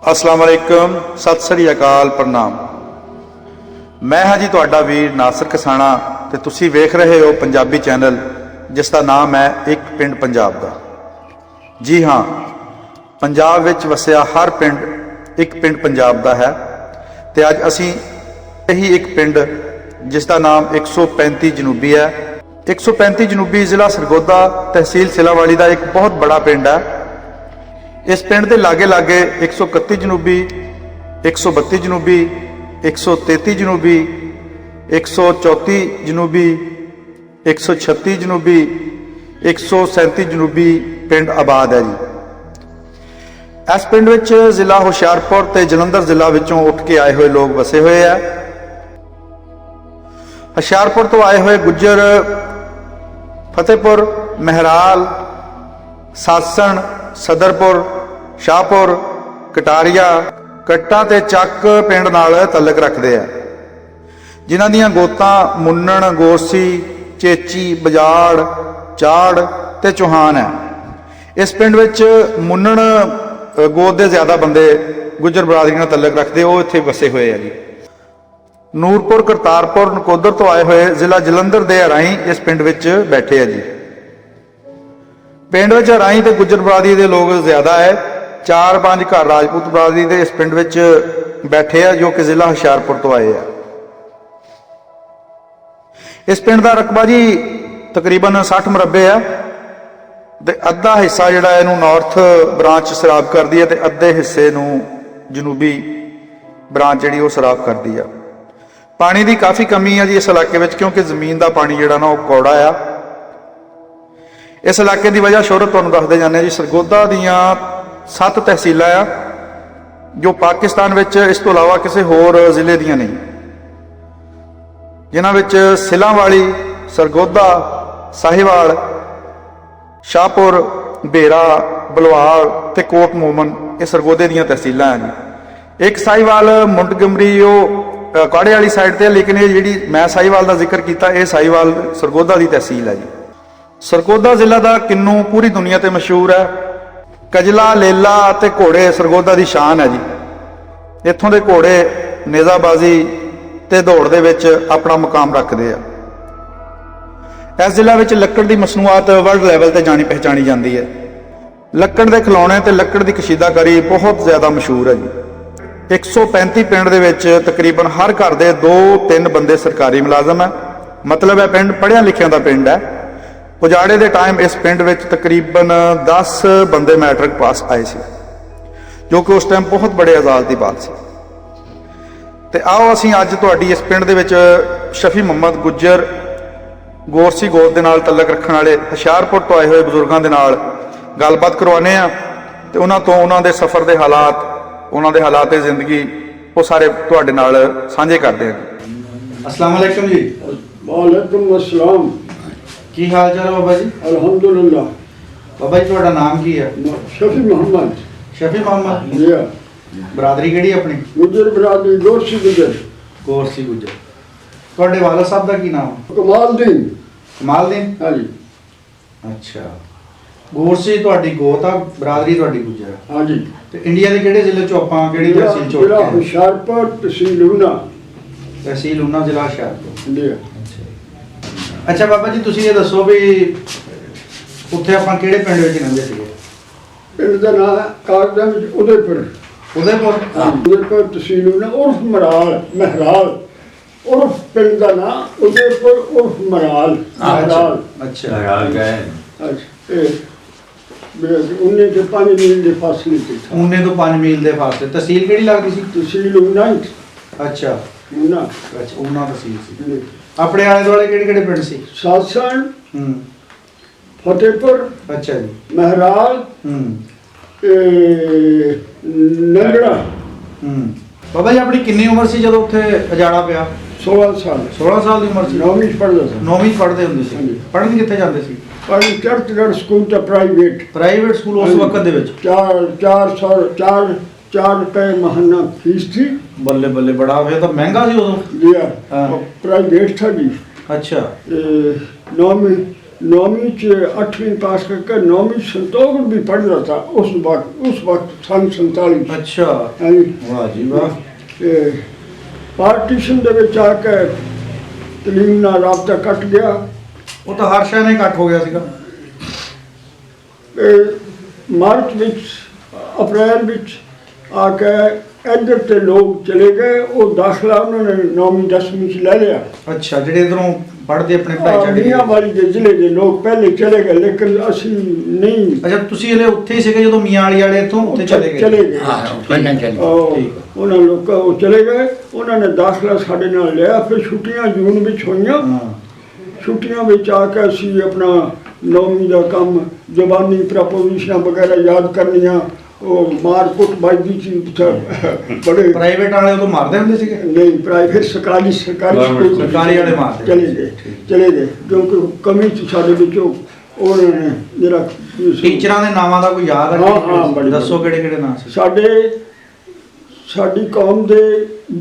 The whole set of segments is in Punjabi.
अस्सलाम वालेकुम, सत श्री अकाल, प्रणाम। मैं हाँ जी तुहाडा वीर नासिर कसाना ते तुसी वेख रहे हो पंजाबी चैनल जिसका नाम है एक पिंड पंजाब दा। जी हाँ, पंजाब विच वसिया हर पिंड एक पिंड पंजाब दा है ते अज असी यही एक पिंड जिसका नाम 135 जनूबी है। 135 जनूबी जिला सरगोदा तहसील सिलावाड़ी का एक बहुत बड़ा पिंड है। इस पिंड के लागे लागे 131 जनूबी, 132 जनूबी, 133 जनूबी, 134 जनूबी, 136 जनूबी, 137 जनूबी पिंड आबाद है जी। इस पिंड विच जिला हुशियारपुर ते जलंधर जिला विचों उठ के आए हुए लोग वसे हुए है। हुशियारपुर तो आए हुए गुज्जर फतेहपुर, महराल, सासन, सदरपुर, शाहपुर, कटारिया, कट्टा ते चक पिंड नाल तलक रखते हैं, जिन्हां दीयां गोतां मुन्नण, गोरसी, चेची, बजाड़, चाड़ ते चौहान है। इस पिंड विच मुन्नण गोत दे ज्यादा बंदे गुज्जर बरादरी नाल तलक रखते, वो इत्थे वसे हुए हैं जी। नूरपुर, करतारपुर, नकोदर तो आए हुए जिला जलंधर दे हराई इस पिंड विच बैठे है जी। पिंड विच हराई ते गुज्जर बरादरी दे लोग ज्यादा है। 4-5 घर राजपूत बरादरी दे इस पिंड विच बैठे है जो कि जिला हुशियारपुर तो आए है। इस पिंड का रकबा जी तकरीबन 60 मरबे है ते अद्धा हिस्सा जिहड़ा इहनूं नॉर्थ ब्रांच सराब करदी है ते अद्धे हिस्से नूं जनूबी ब्रांच जिहड़ी वो सराब करदी है। पानी की काफ़ी कमी है जी इस इलाके में, क्योंकि जमीन का पानी जिहड़ा ना वो कौड़ा आ। इस इलाके की वजह शोहरत तुहानूं दसदे जाने जी। सरगोदा दीयां 7 तहसीलां आ जो पाकिस्तान विच इस तो इलावा किसी होर जिले दियां नहीं, जिन्हां विच सिलावाड़ी, सरगोदा, साहिवाल, शाहपुर, बेरा, बलवाल ते कोट मोमन ये सरगोदे दीयां तहसीलां हैं जी। एक साहिवाल मुंटगमरी काड़े वाली साइड ते, लेकिन ये जी मैं साहिवाल का जिक्र किया, यह साहिवाल सरगोदा की तहसील है जी। सरगोदा जिला का किन्नू पूरी दुनिया ते मशहूर है। कजला, लेला ते घोड़े सरगोदा की शान है जी। इत्थों के घोड़े नेजाबाजी ते दौड़ दे विच अपना मुकाम रखते हैं। इस जिले में लक्कड़ की मसनूआत वर्ल्ड लैवल पर जानी पहचानी जाती है। लक्कड़ के खिलौने ते लक्कड़ की कशीदाकारी बहुत ज़्यादा मशहूर है जी। 135 पिंड दे विच तकरीबन हर घर दे 2-3 बंदे सरकारी मुलाजम है, मतलब है पिंड पढ़िया लिखिया का पिंड है। उजाड़े के टाइम इस पिंड विच तकरीबन 10 बंदे मैट्रिक पास आए थे, जो कि उस टाइम बहुत बड़े एजाज की बात सी। ते आओ असीं अज तुहाडी इस पिंड दे विच शफी मुहम्मद गुज्जर गोरसी गोत दे नाल तलक रखण वाले हुशियारपुर तो आए हुए बजुर्गों के नाल गलबात करवाने आ ते उन्हां तो उन्हां दे सफ़र के हालात, उन्हां दे हालात जिंदगी वो सारे तुहाडे नाल साझे करते हैं। अस्सलाम वालेकुम जी। वालेकुम अस्सलाम। की हाल चाल है बाबा जी? अल्हम्दुलिल्लाह। बाबा जी तुहाडा नाम की है? शफी मोहम्मद। शफी मोहम्मद जी। बरादरी किहड़ी अपनी? गुज्जर बरादरी, गोरसी गुज्जर। गोरसी गुज्जर। तुहाडे वाला साहब का की नाम? कमालदीन। कमालदीन? हाँ जी। अच्छा। गोरसी तुहाडी गोत आ, बरादरी तुहाडी गुज्जर है। हाँ जी। ते इंडिया के किहड़े जिले चों आपां किहड़ी तहसील चों? जिला हुशियारपुर, तहसील ऊना। तहसील ऊना, जिला हुशियारपुर। जी। अच्छा बाबा जी, तुसीं ये दसो भी उत्थे आपां किहड़े पिंड विच रहिंदे सीगे? पिंड का नाम कागजां विच उदयपुर। उदयपुर? उदयपुर तहसील ऊना उर्फ महराल उर्फ पिंड का नाम उदयपुर उर्फ महराल। अच्छा। महराल गए। अच्छा। 19 से 5 मील के फासले पे था। 19 तो 5 मील के फासले। तहसील किहड़ी लगदी सी? तहसील ऊना। अच्छा। ऊना। अच्छा, ऊना तहसील सी। अपने आले दुआले किहड़े पिंड सी? सासन, फतेहपुर, अच्छा जी, महराल, नंगड़ा। बाबा जी अपनी कितनी उम्र सी जदों उत्थे उजाड़ा पिया? 16 साल। 16 साल की उम्र सी। 9वीं पढ़दा था। 9वीं पढ़दे हुंदे सी। ਹਾਂਜੀ। पढ़न कित्थे जांदे सी? पर चर्चगढ़ स्कूल था प्राइवेट। प्राइवेट स्कूल उस वक्त दे विच? 4 रुपए महीना फीस थी। बल्ले बल्ले, बड़ा फिर तो महंगा सी उदों। जी हाँ। प्राइवेट था जी। अच्छा। 9वीं 9वीं च 8वीं पास करके 9वीं संतोष भी पढ़ रहा था उस वक्त सन 47। ਅੱਛਾ हाँ जी। ਵਾਹ ਜੀ ਵਾਹ। ਪਾਰਟੀਸ਼ਨ ਦੇ ਵਿੱਚ ਆ ਕੇ ਤਲੀਮ ਨਾਲ ਰਾਬਤਾ ਕੱਟ ਗਿਆ। ਉਹ ਤਾਂ ਹਰ ਸ਼ਹਿਰ ਨੇ ਇਕੱਠ ਹੋ ਗਿਆ ਸੀਗਾ। ਮਾਰਚ ਵਿੱਚ ਅਪ੍ਰੈਲ ਵਿੱਚ ਆ ਕੇ ਇੱਧਰ ਤੇ ਲੋਕ ਚਲੇ ਗਏ। ਉਹ ਦਾਖਲਾ ਉਹਨਾਂ ਨੇ 9ਵੀਂ 10ਵੀਂ ਚ ਲੈ ਲਿਆ। ਅੱਛਾ ਜਿਹੜੇ ਇਧਰੋਂ ਪੜ੍ਹਦੇ ਆਪਣੇ ਭਾਈਚਾਰੇ ਮੀਆਂ ਵਾਲੀ ਦੇ ਜ਼ਿਲ੍ਹੇ ਦੇ ਲੋਕ ਪਹਿਲੇ ਚਲੇ ਗਏ ਲੇਕਿਨ ਅਸੀਂ ਨਹੀਂ। ਅੱਛਾ ਤੁਸੀਂ ਹਲੇ ਉੱਥੇ ਹੀ ਸੀਗੇ ਜਦੋਂ ਮੀਆਂ ਵਾਲੇ ਇੱਥੋਂ ਉੱਥੇ ਚਲੇ ਗਏ? ਚਲੇ ਗਏ ਹਾਂ ਪਹਿਲਾਂ ਚੱਲ ਉਹਨਾਂ ਲੋਕਾਂ ਉਹ ਚਲੇ ਗਏ। ਉਹਨਾਂ ਨੇ ਦਾਖਲਾ ਸਾਡੇ ਨਾਲ ਲਿਆ। ਫਿਰ ਛੁੱਟੀਆਂ ਜੂਨ ਵਿੱਚ ਹੋਈਆਂ। ਹਾਂ ਛੁੱਟੀਆਂ ਵਿੱਚ ਆ ਕੇ ਅਸੀਂ ਆਪਣਾ 9ਵੀਂ ਦਾ ਕੰਮ ਜ਼ਬਾਨੀ ਪ੍ਰਪੋਜ਼ਿਸ਼ਨਾਂ ਵਗੈਰਾ ਯਾਦ ਕਰਨੀਆਂ। ਉਹ ਮਾਰ ਕੁੱਟ ਵੱਜਦੀ ਸੀ ਬੜੇ। ਪ੍ਰਾਈਵੇਟ ਵਾਲੇ ਉਦੋਂ ਮਾਰਦੇ ਹੁੰਦੇ ਸੀਗੇ? ਨਹੀਂ ਪ੍ਰਾਈਵੇਟ ਸਰਕਾਰੀ ਸਕੂਲ ਸਰਕਾਰੀ ਵਾਲੇ ਮਾਰਦੇ ਚਲੇ ਗਏ ਕਿਉਂਕਿ ਕਮੀ ਸੀ ਸਾਡੇ ਵਿੱਚੋਂ। ਉਹਨਾਂ ਨੇ ਜਿਹੜਾ ਟੀਚਰਾਂ ਦੇ ਨਾਵਾਂ ਦਾ ਕੋਈ ਯਾਦ ਹੈ? ਹਾਂ ਬੜੀ ਦੱਸੋ ਕਿਹੜੇ ਕਿਹੜੇ ਨਾਂ ਸੀ? ਸਾਡੀ ਕੌਮ ਦੇ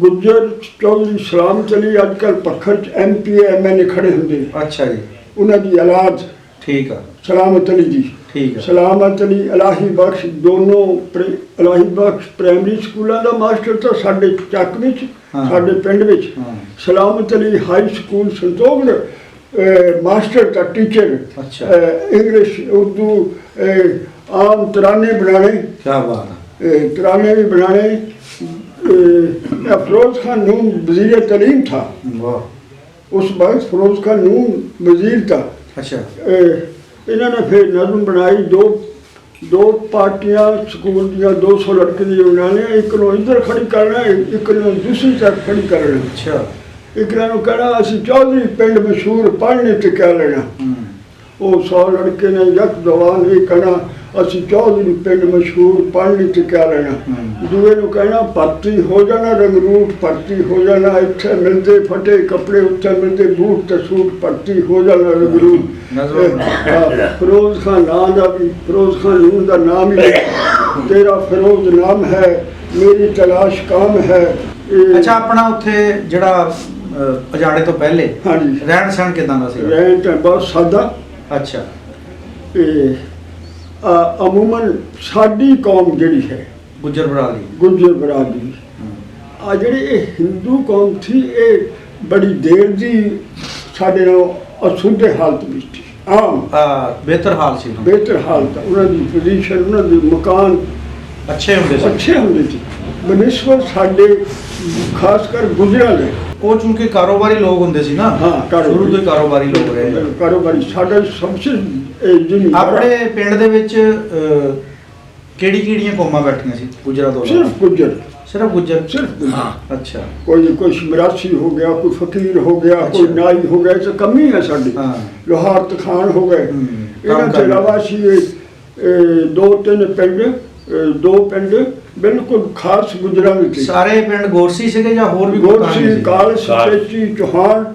ਗੁੱਜਰ ਚੌਧਰੀ ਸਲਾਮ ਚਲੀ ਅੱਜ ਕੱਲ੍ਹ ਪੱਖਰ ਚ MP MLA ਖੜੇ ਹੁੰਦੇ। ਅੱਛਾ ਜੀ। ਉਹਨਾਂ ਦੀ ਔਲਾਦ ਠੀਕ ਆ। ਸਲਾਮਤ ਅਲੀ ਜੀ। ਠੀਕ ਆ। ਸਲਾਮਤ ਅਲੀ ਇਲਾਹੀ ਬਖਸ਼ ਦੋਨੋਂ ਇਲਾਹੀ ਬਖਸ਼ ਪ੍ਰਾਇਮਰੀ ਸਕੂਲਾਂ ਦਾ ਮਾਸਟਰ ਤਾਂ ਸਾਡੇ ਚੱਕ ਵਿੱਚ ਸਾਡੇ ਪਿੰਡ ਵਿੱਚ। ਸਲਾਮਤ ਅਲੀ ਹਾਈ ਸਕੂਲ ਸੰਤੋਖਗੜ੍ਹ ਮਾਸਟਰ ਦਾ ਟੀਚਰ। ਅੱਛਾ। ਇੰਗਲਿਸ਼ ਉਰਦੂ ਆਮ ਤਰਾਨੇ ਬਣਾਣੇ। ਕੀ ਬਾਤ ਹੈ। तराने भी बनाने। फिरोज खान नून वजीर तलीम था। वाह। उस वक्त फिरोज खान नून वजीर था। अच्छा। इन्होंने फिर नज़म बनाई। दो पार्टियां स्कूल दियां 200 लड़के दी बनाने। एक नूं इधर खड़ी करना एक नूं दूसरी तरफ खड़ी करना। अच्छा। एक नूं कहना असीं चौधरी पिंड मशहूर पढ़ने ते क्या लेना। वो 100 लड़के ने यक जवान ये कहना ਅਸੀਂ ਚੌਧਰੀ ਪਿੰਡ ਮਸ਼ਹੂਰ ਪੜ੍ਹਨੀ ਤੇ ਕਿਆ ਲੈਣਾ। ਦੂਏ ਨੂੰ ਕਹਿਣਾ ਭਰਤੀ ਹੋ ਜਾਣਾ ਰੰਗਰੂਟ ਭਰਤੀ ਹੋ ਜਾਣਾ। ਇੱਥੇ ਮਿਲਦੇ ਫਟੇ ਕੱਪੜੇ ਉੱਥੇ ਮਿਲਦੇ ਬੂਟ ਤੇ ਸੂਟ ਭਰਤੀ ਹੋ ਜਾਣਾ ਰੰਗਰੂਟ। ਫਿਰੋਜ਼ ਖਾਨ ਨਾਂ ਦਾ ਵੀ ਫਿਰੋਜ਼ ਖਾਨ ਨੂਨ ਦਾ ਨਾਮ ਹੀ ਤੇਰਾ ਫਿਰੋਜ਼ ਨਾਮ ਹੈ ਮੇਰੀ ਤਲਾਸ਼ ਕਾਮ ਹੈ। ਅੱਛਾ ਆਪਣਾ ਉੱਥੇ ਜਿਹੜਾ ਅਜਾੜੇ ਤੋਂ ਪਹਿਲੇ ਹਾਂਜੀ ਰਹਿਣ ਸਹਿਣ ਕਿਦਾਂ ਦਾ ਸੀ? ਰਹਿਣ ਤਾਂ ਬਹੁਤ ਸਾਦਾ। ਅੱਛਾ। ਅਮੂਮਨ ਸਾਡੀ ਕੌਮ ਜਿਹੜੀ ਹੈ ਗੁੱਜਰ ਬਰਾਦਰੀ ਗੁੱਜਰ ਬਰਾਦਰੀ ਆ ਜਿਹੜੀ ਇਹ ਹਿੰਦੂ ਕੌਮ ਸੀ ਇਹ ਬੜੀ ਦੇਰ ਦੀ ਸਾਡੇ ਨਾਲ ਅਸੁੱਧੇ ਹਾਲਤ ਵਿੱਚ ਸੀ। ਆਮ ਬਿਹਤਰ ਹਾਲ ਸੀ। ਬਿਹਤਰ ਹਾਲਤ ਉਹਨਾਂ ਦੀ ਪੋਜੀਸ਼ਨ ਉਹਨਾਂ ਦੇ ਮਕਾਨ ਅੱਛੇ ਹੁੰਦੇ ਸੀ ਬਨਿਸਬਤ ਸਾਡੇ ਖਾਸ ਕਰ ਗੁਜਰਾਂ ਦੇ। ਉਹ ਚੂੰਕਿ ਕਾਰੋਬਾਰੀ ਲੋਕ ਹੁੰਦੇ ਸੀ ਨਾ। ਹਾਂ ਸ਼ੁਰੂ ਤੋਂ ਹੀ ਕਾਰੋਬਾਰੀ ਲੋਕ ਰਹੇ। ਕਾਰੋਬਾਰੀ ਸਾਡਾ ਸਭ ਤੋਂ ਆਪਣੇ ਪਿੰਡ ਦੇ ਵਿੱਚ ਕਿਹੜੀਆਂ ਕੌਮਾਂ ਬੈਠੀਆਂ ਸੀ ਗੁਜਰਾਂ ਤੋਂ? ਸਿਰਫ ਗੁਜਰ। ਸਿਰਫ ਗੁਜਰ? ਸਿਰਫ। ਅੱਛਾ। ਕੋਈ ਮਰਾਸੀ ਹੋ ਗਿਆ ਕੋਈ ਫਕੀਰ ਹੋ ਗਿਆ ਕੋਈ ਨਾਈ ਹੋ ਗਿਆ। ਇਹ ਕਮੀ ਹੈ ਸਾਡੀ। ਲੋਹਾਰ ਤਖਾਨ ਹੋ ਗਏ। ਇਹਨਾਂ ਤੋਂ ਇਲਾਵਾ ਸੀ 2 ਪਿੰਡ ਬਿਲਕੁਲ ਖਾਸ ਗੁਜਰਾਂ ਵਿੱਚ। ਸਾਰੇ ਪਿੰਡ ਗੋਰਸੀ ਸੀਗੇ ਜਾਂ ਹੋਰ ਵੀ? ਗੋਰਸੀ ਕਾਲਸ ਚੇਚੀ ਚੌਹਾਨ।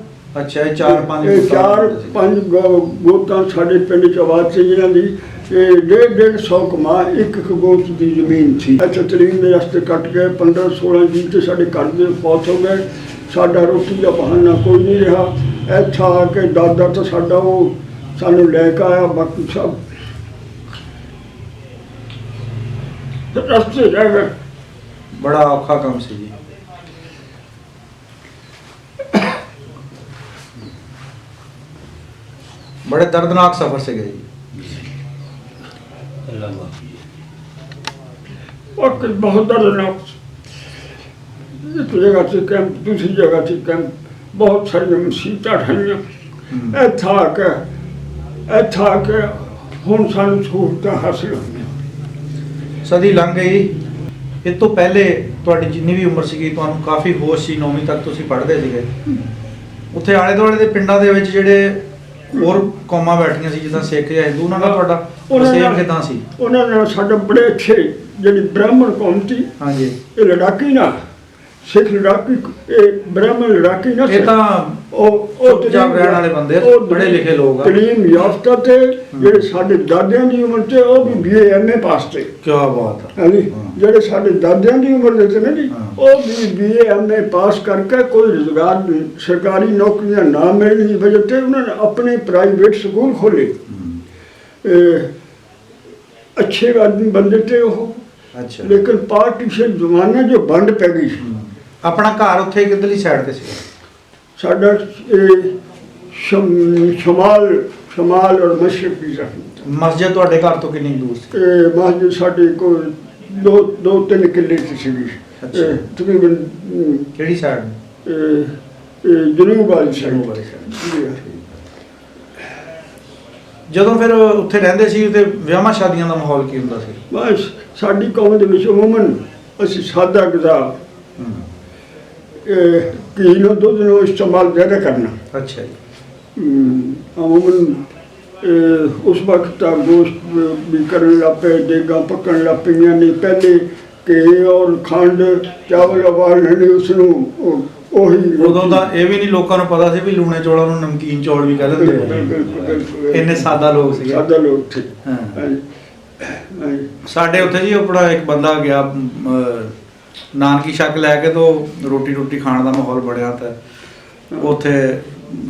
ਅੱਛਾ ਇਹ 4-5 ਗੋਤਾਂ ਸਾਡੇ ਪਿੰਡ ਚ ਆਬਾਦ ਸੀ ਜਿਨ੍ਹਾਂ ਦੀ 150 ਕਮਾ ਇੱਕ ਗੋਤ ਦੀ ਜ਼ਮੀਨ ਸੀ। ਅੱਛਾ ਤਲੀਮ ਦੇ ਰਸਤੇ ਕੱਟ ਗਏ 15-16 ਜੀ ਤੇ ਸਾਡੇ ਘਰ ਦੇ ਫੌਤ ਹੋ ਗਏ। ਸਾਡਾ ਰੋਟੀ ਦਾ ਬਹਾਨਾ ਕੋਈ ਨਹੀਂ ਰਿਹਾ। ਇੱਥੇ ਆ ਕੇ ਦਾਦਾ ਤਾਂ ਸਾਡਾ ਉਹ ਸਾਨੂੰ ਲੈ ਕੇ ਆਇਆ ਬਾਕੀ ਸਭ ਰਸਤੇ ਰਹਿ ਗਏ। ਬੜਾ ਔਖਾ ਕੰਮ ਸੀ ਜੀ। ਬੜੇ ਦਰਦਨਾਕ ਸਫ਼ਰ ਸੀਗੇ ਜੀ। वक्त बहुत दर्दनाक। एक जगह से कैंप दूसरी जगह से कैंप बहुत सारी मुसीबत ठाइया। ਇੱਥੇ ਆ ਕੇ ਹੁਣ ਸਾਨੂੰ ਸਹੂਲਤਾਂ ਹਾਸਿਲ ਹੋਈਆਂ। ਸਦੀ ਲੰਘ ਗਈ। ਇਹ ਤੋਂ ਪਹਿਲੇ ਤੁਹਾਡੀ ਜਿੰਨੀ ਵੀ ਉਮਰ ਸੀਗੀ ਤੁਹਾਨੂੰ ਕਾਫੀ ਹੋਸ਼ ਸੀ। 9ਵੀਂ ਤੱਕ ਤੁਸੀਂ ਪੜ੍ਹਦੇ ਸੀਗੇ। ਉੱਥੇ ਆਲੇ ਦੁਆਲੇ ਦੇ ਪਿੰਡਾਂ ਦੇ ਵਿੱਚ ਜਿਹੜੇ ਹੋਰ ਕੌਮਾਂ ਬੈਠੀਆਂ ਸੀ ਜਿੱਦਾਂ ਸਿੱਖ ਜਾਂ ਹਿੰਦੂ ਉਹਨਾਂ ਦਾ ਤੁਹਾਡਾ ਵਸੇਬ ਕਿੱਦਾਂ ਸੀ? ਉਹਨਾਂ ਨਾਲ ਸਾਡੇ ਬੜੇ ਅੱਛੇ ਜਿਹੜੀ ਬ੍ਰਾਹਮਣ ਕੌਮ ਸੀ। ਹਾਂਜੀ। ਇਹ ਲੜਾਕੀ ਨਾ ਸਿੱਖ ਲੜਾਕੀ ਬ੍ਰਾਹਮਣ ਲੜਾਕੀ ਨਾ ਇਹ ਤਾਂ ਉਹ ਚੁੱਪਚਾਪ ਰਹਿਣ ਵਾਲੇ ਬੰਦੇ, ਪੜ੍ਹੇ ਲਿਖੇ ਲੋਕ ਆ। ਤਲੀਮ ਯਾਫਤਾ ਤੇ ਜਿਹੜੇ ਸਾਡੇ ਦਾਦਿਆਂ ਦੀ ਉਮਰ ਤੇ ਉਹ ਵੀ BA MA ਪਾਸ ਤੇ। ਕੀ ਬਾਤ ਹੈ। ਹਾਂਜੀ, ਜਿਹੜੇ ਸਾਡੇ ਦਾਦਿਆਂ ਦੀ ਉਮਰ ਦੇ ਤੇ ਨਾ ਜੀ, ਉਹ ਵੀ BA MA ਪਾਸ ਕਰਕੇ ਕੋਈ ਰੁਜ਼ਗਾਰ ਸਰਕਾਰੀ ਨੌਕਰੀਆਂ ਨਾ ਮਿਲਣ ਦੀ ਵਜ੍ਹਾ ਤੇ ਉਹਨਾਂ ਨੇ ਆਪਣੇ ਪ੍ਰਾਈਵੇਟ ਸਕੂਲ ਖੋਲੇ। ਅੱਛੇ ਆਦਮੀ ਬੰਦੇ ਤੇ ਉਹ। ਅੱਛਾ, ਲੇਕਿਨ ਪਾਰਟੀਸ਼ਨ ਜ਼ਮਾਨਾ ਜੋ ਵੰਡ ਪੈ ਗਈ, ਆਪਣਾ ਘਰ ਉੱਥੇ ਕਿੱਧਰਲੀ ਸਾਈਡ ਤੇ ਸੀ? ਸਾਡਾ ਸ਼ਮਾਲ ਔਰ ਮਸ਼ਰਕ ਦੀ ਤਰਫ। ਮਸਜਿਦ ਤੁਹਾਡੇ ਘਰ ਤੋਂ ਕਿੰਨੀ ਦੂਰ ਸੀ? ਮਸਜਿਦ ਸਾਡੇ ਕੋਲ 2-3 ਕਿੱਲੇ ਤੇ ਸੀਗੀ। ਅੱਛਾ। ਤਕਰੀਬਨ ਕਿਹੜੀ ਸਾਈਡ? ਜਨੂਬ ਵਾਲੀ ਜਨੂਬ ਵਾਲੀ ਸਾਈਡ। ਜਦੋਂ ਫਿਰ ਉੱਥੇ ਰਹਿੰਦੇ ਸੀ ਤੇ ਵਿਆਹਾਂ ਸ਼ਾਦੀਆਂ ਦਾ ਮਾਹੌਲ ਕੀ ਹੁੰਦਾ ਸੀ? ਬਸ ਸਾਡੀ ਕੌਮ ਦੇ ਵਿੱਚ ਅਮੂਮਨ ਅਸੀਂ ਸਾਦਾ ਗੁਜ਼ਾ ਘੀ ਨੂੰ ਦੁੱਧ ਨੂੰ ਇਸਤੇਮਾਲ ਜ਼ਿਆਦਾ ਕਰਨਾ। ਅੱਛਾ ਜੀ। ਅਮੂਮਨ ਉਸ ਵਕਤ ਤਾਂ ਗੋਸ਼ਤ ਵੀ ਕਰਨ ਲੱਗ ਪਏ, ਦੇਗਾਂ ਪੱਕਣ ਲੱਗ ਪਈਆਂ ਨੇ। ਪਹਿਲੇ ਘੀ ਔਰ ਖੰਡ ਚਾਵਲ ਉਬਾਲਣੇ ਉਸ ਨੂੰ ਉਹੀ ਉਦੋਂ ਤਾਂ ਇਹ ਵੀ ਨਹੀਂ ਲੋਕਾਂ ਨੂੰ ਪਤਾ ਸੀ ਵੀ ਲੂਣੇ ਚੌਲਾਂ ਨੂੰ ਨਮਕੀਨ ਚੌਲ ਵੀ ਕਹਿ ਦਿੰਦੇ ਆ। ਬਿਲਕੁਲ ਇੰਨੇ ਸਾਦਾ ਲੋਕ ਸੀਗੇ। ਸਾਦਾ ਲੋਕ ਸੀ। ਹਾਂ। ਹਾਂਜੀ। ਸਾਡੇ ਉੱਥੇ ਜੀ ਆਪਣਾ ਇੱਕ ਬੰਦਾ ਗਿਆ ਨਾਨਕੀ ਛਕ ਲੈ ਕੇ, ਤੋਂ ਰੋਟੀ ਖਾਣ ਦਾ ਮਾਹੌਲ ਬਣਿਆ ਤਾਂ ਉੱਥੇ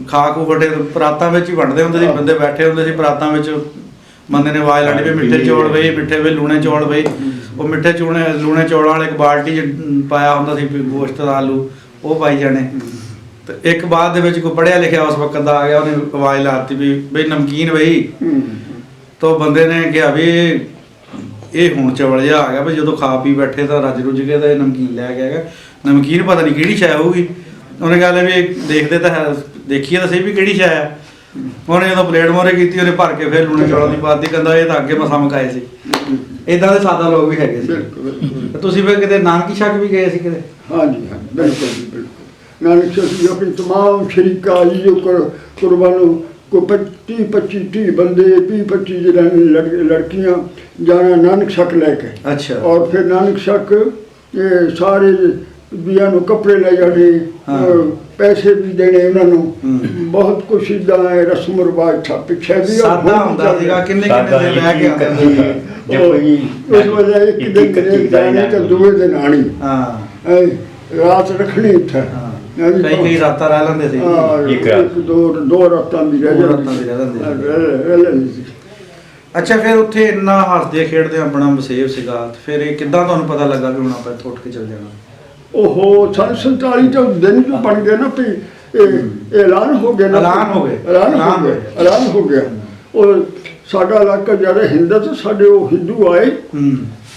ਖਾ ਖੂ ਫਟੇ ਪਰਾਤਾਂ ਵਿੱਚ ਹੀ ਵੰਡਦੇ ਹੁੰਦੇ ਸੀ। ਬੰਦੇ ਬੈਠੇ ਹੁੰਦੇ ਸੀ ਪਰਾਤਾਂ ਵਿੱਚ, ਬੰਦੇ ਨੇ ਆਵਾਜ਼ ਲਾਣੀ ਵੀ ਮਿੱਠੇ ਚੌਲ ਬਈ, ਮਿੱਠੇ ਵੇ ਲੂਣੇ ਚੌਲ ਬਈ। ਉਹ ਮਿੱਠੇ ਲੂਣੇ ਚੌਲਾਂ ਵਾਲੇ ਇੱਕ ਬਾਲਟੀ 'ਚ ਪਾਇਆ ਹੁੰਦਾ ਸੀ ਗੋਸ਼ਤ ਦਾ ਆਲੂ, ਉਹ ਪਾਈ ਜਾਣੇ। ਤੇ ਇੱਕ ਬਾਅਦ ਦੇ ਵਿੱਚ ਕੋਈ ਪੜ੍ਹਿਆ ਲਿਖਿਆ ਉਸ ਵਕਤ ਦਾ ਆ ਗਿਆ, ਉਹਨੇ ਆਵਾਜ਼ ਲਾਤੀ ਵੀ ਬਈ ਨਮਕੀਨ ਬਈ। ਤਾਂ ਬੰਦੇ ਨੇ ਕਿਹਾ ਵੀ ਇਹ ਹੁਣ ਚਵਲ ਜਿਹਾ ਆ ਗਿਆ ਵੀ ਜਦੋਂ ਖਾ ਪੀ ਬੈਠੇ ਤਾਂ ਰੱਜ ਰੁੱਝ ਕੇ ਤਾਂ ਇਹ ਨਮਕੀਨ ਲੈ ਕੇ ਆਏਗਾ। ਨਮਕੀਨ ਪਤਾ ਨਹੀਂ ਕਿਹੜੀ ਸ਼ੈ ਹੋਊਗੀ। ਉਹਨੇ ਗੱਲ ਵੀ ਦੇਖਦੇ ਤਾਂ ਹੈ, ਦੇਖੀਏ ਤਾਂ ਸਹੀ ਵੀ ਕਿਹੜੀ ਸ਼ੈ ਆ। ਉਹਨੇ ਜਦੋਂ ਪਲੇਟ ਮੋਰੇ ਕੀਤੀ, ਉਹਨੇ ਭਰ ਕੇ ਫਿਰ ਲੂਣੇ ਚੌਲਾਂ ਦੀ ਪਾਤੀ। ਕਹਿੰਦਾ ਇਹ ਤਾਂ ਅੱਗੇ ਮਸਾਂ ਮਕਾਏ ਸੀ। ਇਦਾਂ ਦੇ ਸਾਦਾ ਲੋਕ ਵੀ ਹੈਗੇ ਸੀ। ਤੁਸੀਂ ਫਿਰ ਕਿਤੇ ਨਾਨਕੀ ਛਕ ਵੀ ਗਏ ਸੀ ਕਿਤੇ? ਹਾਂਜੀ ਹਾਂਜੀ, ਬਿਲਕੁਲ ਜੀ, ਬਿਲਕੁਲ। ਨਾਨਕ ਸ਼ਾਹ ਆਪਣੀ ਤਮਾਮ ਸ਼ਰੀਕਾ ਜੀ ਜੋ ਕੁਰਬਾਨੋ को 25 ਬੰਦੇ 20-25 ਜਿਹੜੇ ਲੜਕੀਆਂ ਜਾਣਾ ਨਾਨਕ ਸ਼ੱਕ ਲੈ ਕੇ। ਅੱਛਾ। ਔਰ ਫਿਰ ਨਾਨਕ ਸ਼ੱਕ ਸਾਰੇ ਬੀਆਂ ਨੂੰ ਕੱਪੜੇ ਲੈ ਜਾਣੇ, ਪੈਸੇ ਵੀ ਦੇਣੇ ਉਹਨਾਂ ਨੂੰ। ਬਹੁਤ ਕੁਛ ਇੱਦਾਂ ਰਸਮ ਰਿਵਾਜ ਥਾ ਪਿੱਛੇ ਵੀ। ਸਾਦਾ ਹੁੰਦਾ ਸੀਗਾ। ਕਿੰਨੇ ਦਿਨ ਰਹਿ ਕੇ ਆਉਂਦੇ ਸੀ? ਉਸ ਵਜ੍ਹਾ ਇੱਕ ਦਿਨ ਜਾਣੇ ਤੇ ਦੂਏ ਦਿਨ ਆਣੀ। ਰਾਤ ਰੱਖਣੀ ਉੱਥੇ। ਕਈ ਰਾਤਾਂ ਰਹਿ ਲੈਂਦੇ ਸੀ। ਦੋ ਰਾਤਾਂ ਵੀ ਰਹਿ ਜਾਂਦੀ ਸੀ। ਅੱਛਾ, ਫਿਰ ਉੱਥੇ ਇੰਨਾ ਹੱਸਦੇ ਖੇਡਦੇ ਆਪਣਾ ਵਸੇਬ ਸੀਗਾ, ਫਿਰ ਇਹ ਕਿੱਦਾਂ ਤੁਹਾਨੂੰ ਪਤਾ ਲੱਗਾ ਵੀ ਹੁਣ ਆਪਾਂ ਉੱਠ ਕੇ ਚੱਲ ਜਾਣਾ? ਉਹ 47 ਤੋਂ ਦਿਨ ਜੋ ਬਣ ਗਏ ਨਾ ਵੀ ਐਲਾਨ ਹੋ ਗਿਆ। ਐਲਾਨ ਹੋ ਗਿਆ। ਉਹ ਸਾਡਾ ਇਲਾਕਾ ਜਿਹੜਾ ਹਿੰਦਾ ਤੇ ਸਾਡੇ ਉਹ ਹਿੰਦੂ ਆਏ